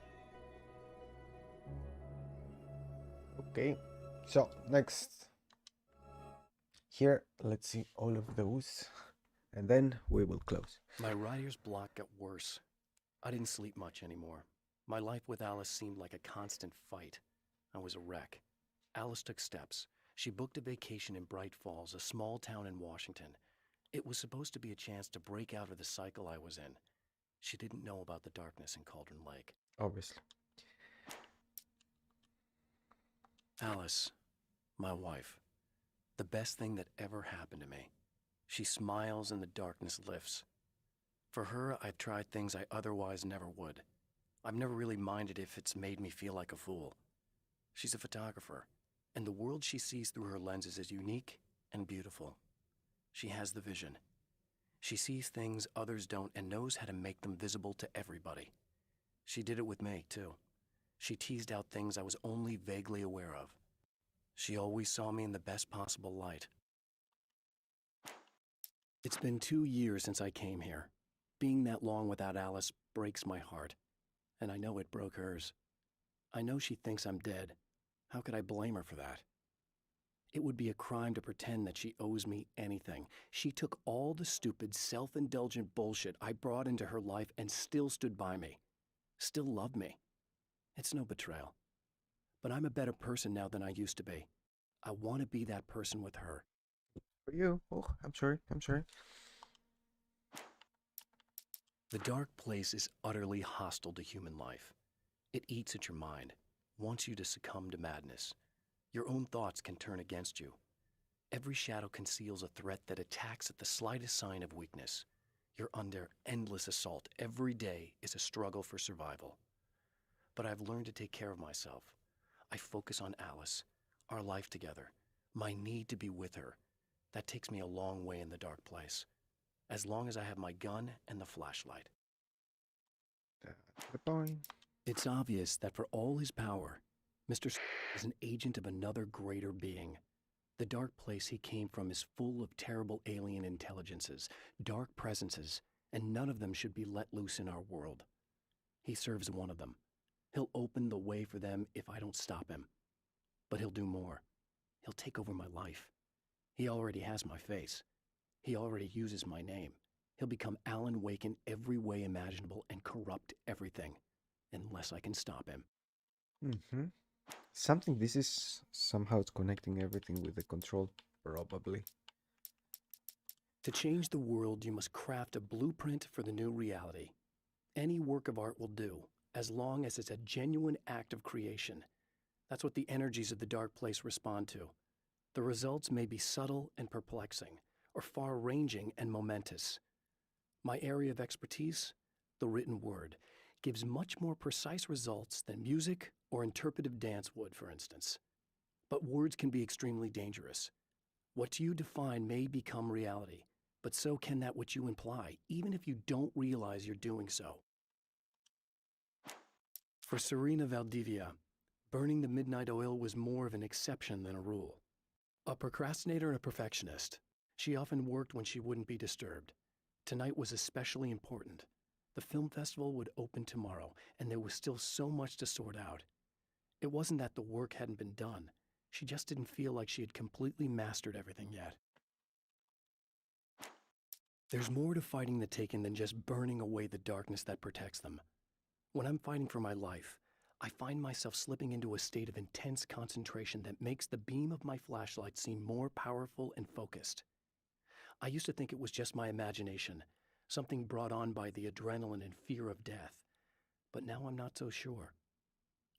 Okay, so next. Here, let's see all of those. And then we will close. My writer's block got worse. I didn't sleep much anymore. My life with Alice seemed like a constant fight. I was a wreck. Alice took steps. She booked a vacation in Bright Falls, a small town in Washington. It was supposed to be a chance to break out of the cycle I was in. She didn't know about the darkness in Cauldron Lake. Obviously. Alice, my wife, the best thing that ever happened to me. She smiles and the darkness lifts. For her, I've tried things I otherwise never would. I've never really minded if it's made me feel like a fool. She's a photographer, and the world she sees through her lenses is unique and beautiful. She has the vision. She sees things others don't and knows how to make them visible to everybody. She did it with me, too. She teased out things I was only vaguely aware of. She always saw me in the best possible light. It's been 2 years since I came here. Being that long without Alice breaks my heart, and I know it broke hers. I know she thinks I'm dead. How could I blame her for that? It would be a crime to pretend that she owes me anything. She took all the stupid, self-indulgent bullshit I brought into her life and still stood by me. Still loved me. It's no betrayal. But I'm a better person now than I used to be. I want to be that person with her. For you? Oh, I'm sorry. The dark place is utterly hostile to human life. It eats at your mind, wants you to succumb to madness. Your own thoughts can turn against you. Every shadow conceals a threat that attacks at the slightest sign of weakness. You're under endless assault. Every day is a struggle for survival. But I've learned to take care of myself. I focus on Alice, our life together, my need to be with her. That takes me a long way in the dark place. as long as I have my gun and the flashlight. That's the point. It's obvious that for all his power, Mr. is an agent of another greater being. The dark place he came from is full of terrible alien intelligences, dark presences, and none of them should be let loose in our world. He serves one of them. He'll open the way for them if I don't stop him. But he'll do more. He'll take over my life. He already has my face. He already uses my name. He'll become Alan Wake in every way imaginable and corrupt everything, unless I can stop him. Mm-hmm. Something, this is somehow it's connecting everything with the control, probably. To change the world, you must craft a blueprint for the new reality. Any work of art will do, as long as it's a genuine act of creation. That's what the energies of the dark place respond to. The results may be subtle and perplexing, or far-ranging and momentous. My area of expertise, the written word, gives much more precise results than music or interpretive dance would, for instance. But words can be extremely dangerous. What you define may become reality, but so can that which you imply, even if you don't realize you're doing so. For Serena Valdivia, burning the midnight oil was more of an exception than a rule. A procrastinator and a perfectionist, she often worked when she wouldn't be disturbed. Tonight was especially important. The film festival would open tomorrow, and there was still so much to sort out. It wasn't that the work hadn't been done. She just didn't feel like she had completely mastered everything yet. There's more to fighting the Taken than just burning away the darkness that protects them. When I'm fighting for my life, I find myself slipping into a state of intense concentration that makes the beam of my flashlight seem more powerful and focused. I used to think it was just my imagination, something brought on by the adrenaline and fear of death. But now I'm not so sure.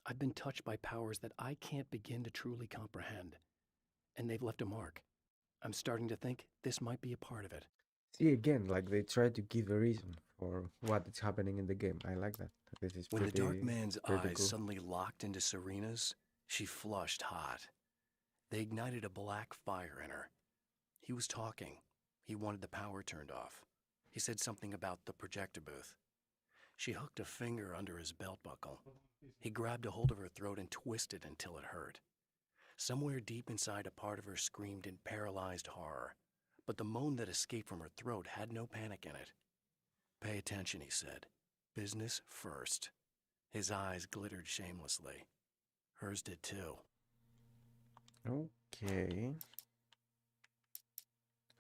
I've been touched by powers that I can't begin to truly comprehend. And they've left a mark. I'm starting to think this might be a part of it. See, again, like they try to give a reason for what is happening in the game. I like that. This is When pretty, the dark man's eyes cool. suddenly locked into Serena's, she flushed hot. They ignited a black fire in her. He was talking. He wanted the power turned off. He said something about the projector booth. She hooked a finger under his belt buckle. He grabbed a hold of her throat and twisted until it hurt. Somewhere deep inside, a part of her screamed in paralyzed horror, but the moan that escaped from her throat had no panic in it. "Pay attention," he said. "Business first." His eyes glittered shamelessly. Hers did too. Okay.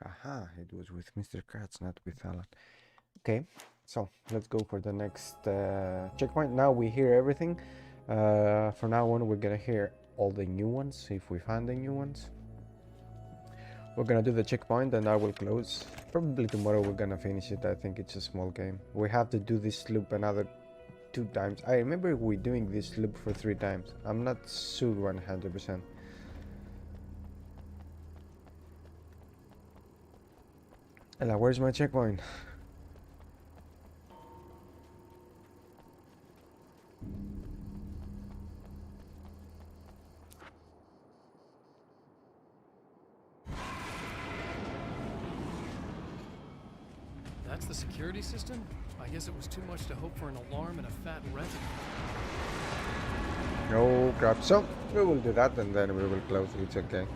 Aha, it was with Mr. Kratz, not with Alan. Okay, so let's go for the next checkpoint. Now we hear everything. From now on, we're gonna hear all the new ones, if we find the new ones. We're gonna do the checkpoint and I will close. Probably tomorrow we're gonna finish it. I think it's a small game. We have to do this loop another 2 times. I remember we're doing this loop for 3 times. I'm not sure 100%. Ella, where's my checkpoint? That's the security system? I guess it was too much to hope for an alarm and a fat resident. No crap. So we will do that and then we will close. It's okay.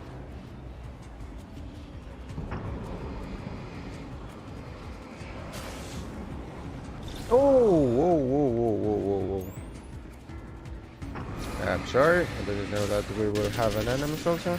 Oh, whoa, whoa, whoa, whoa, whoa, whoa. I'm sorry, I didn't know that we will have an enemy also.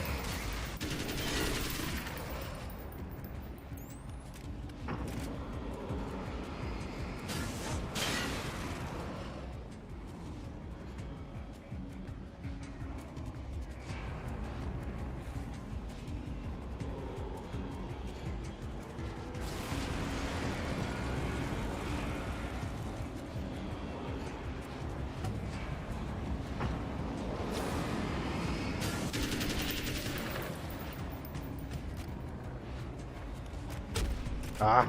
Ah.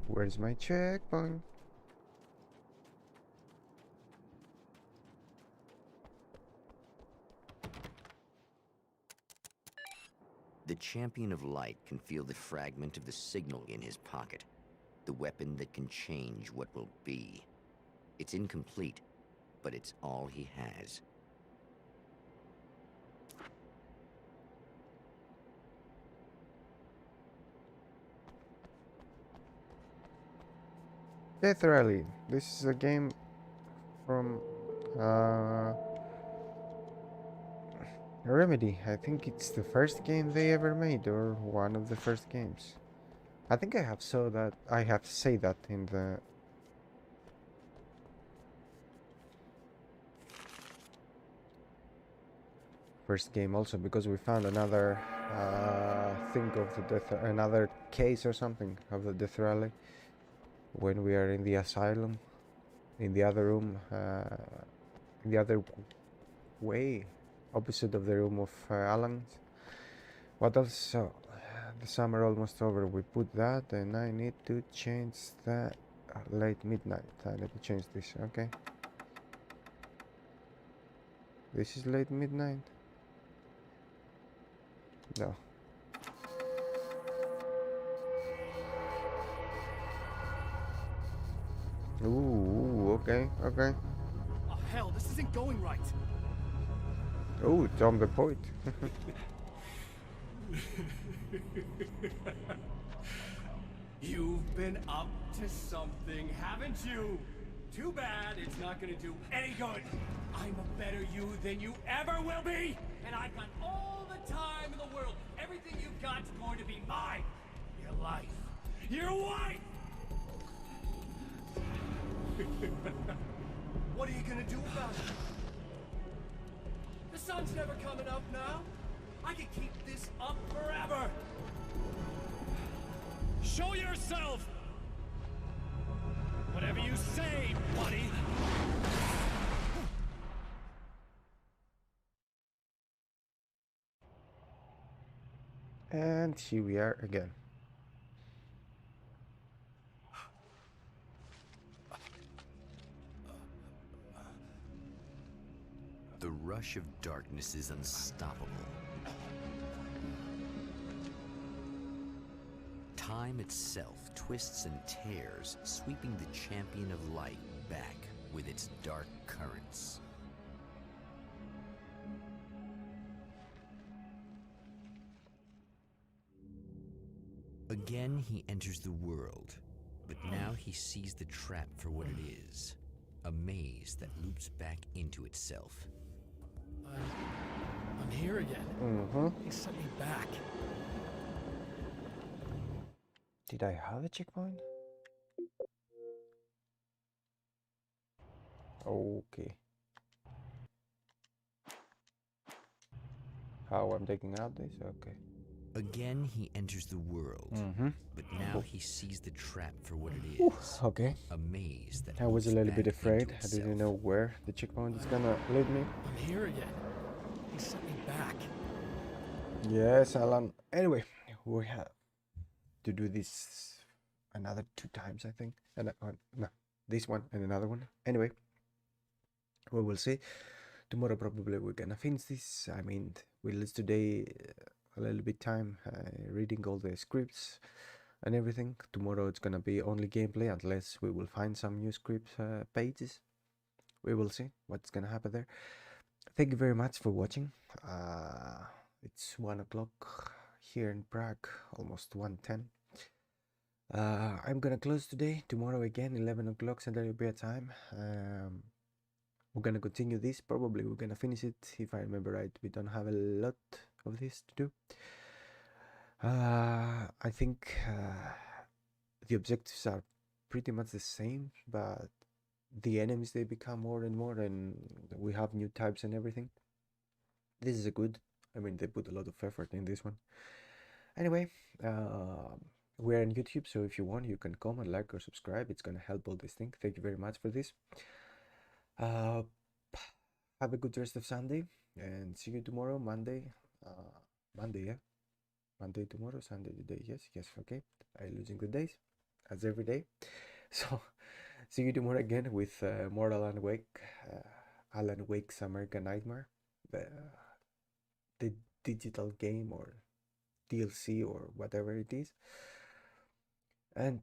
Where's my checkpoint? The Champion of Light can feel the fragment of the signal in his pocket, the weapon that can change what will be. It's incomplete, but it's all he has. Death Rally. This is a game from Remedy. I think it's the first game they ever made, or one of the first games. I think I have saw that. I have say that in the first game also, because we found another thing of the death, another case or something of the Death Rally when we are in the asylum, in the other room, in the other way, opposite of the room of Alan's. What else? So, the summer almost over. We put that, and I need to change the late midnight. I need to change this. Okay. This is late midnight. No. Ooh, okay, okay. Oh, hell, this isn't going right. Oh, it's on the point. You've been up to something, haven't you? Too bad it's not gonna do any good. I'm a better you than you ever will be, and I've got all the time in the world. Everything you've got's going to be mine. Your life. Your wife! What are you gonna do about it? The sun's never coming up now. I can keep this up forever. Show yourself! Whatever you say, buddy. And here we are again. The rush of darkness is unstoppable. Time itself twists and tears, sweeping the Champion of Light back with its dark currents. Again, he enters the world, but now he sees the trap for what it is. A maze that loops back into itself. I'm here again. He sent me back. Did I have a checkpoint? Okay. How I'm taking out this? Okay. Again, he enters the world, but now he sees the trap for what it Ooh, is. okay. A maze that I was a loops little bit back afraid. into I didn't itself. know where the checkpoint is gonna lead me. I'm here again. He sent me back. Yes, Alan. Anyway, we have to do this another 2 times, I think. And no, this one and another one. Anyway, we will see. Tomorrow probably we're gonna finish this. I mean, we lose today a little bit time reading all the scripts and everything. Tomorrow it's gonna be only gameplay unless we will find some new script pages. We will see what's gonna happen there. Thank you very much for watching. It's 1 o'clock here in Prague, almost 1:10. I'm gonna close today. Tomorrow again 11 o'clock Central European time. We're gonna continue this. Probably we're gonna finish it, if I remember right. We don't have a lot of this to do. I think the objectives are pretty much the same, but the enemies, they become more and more, and we have new types and everything. This is a good, I mean, they put a lot of effort in this one. Anyway, we're on YouTube, so if you want, you can comment, like, or subscribe. It's gonna help all this thing. Thank you very much for this. Have a good rest of Sunday, and see you tomorrow, Monday. Monday, yeah. Monday tomorrow, Sunday today. Yes, okay. I'm losing the days. as every day. So see you tomorrow again with more Alan Wake's American Nightmare, the digital game or DLC or whatever it is. And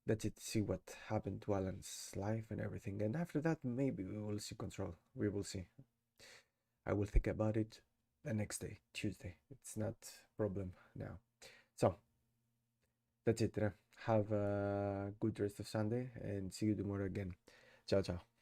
that's it. See what happened to Alan's life and everything. And after that, maybe we will see Control. We will see. I will think about it the next day, Tuesday. It's not a problem now. So that's it. Have a good rest of Sunday and see you tomorrow again. Ciao, ciao.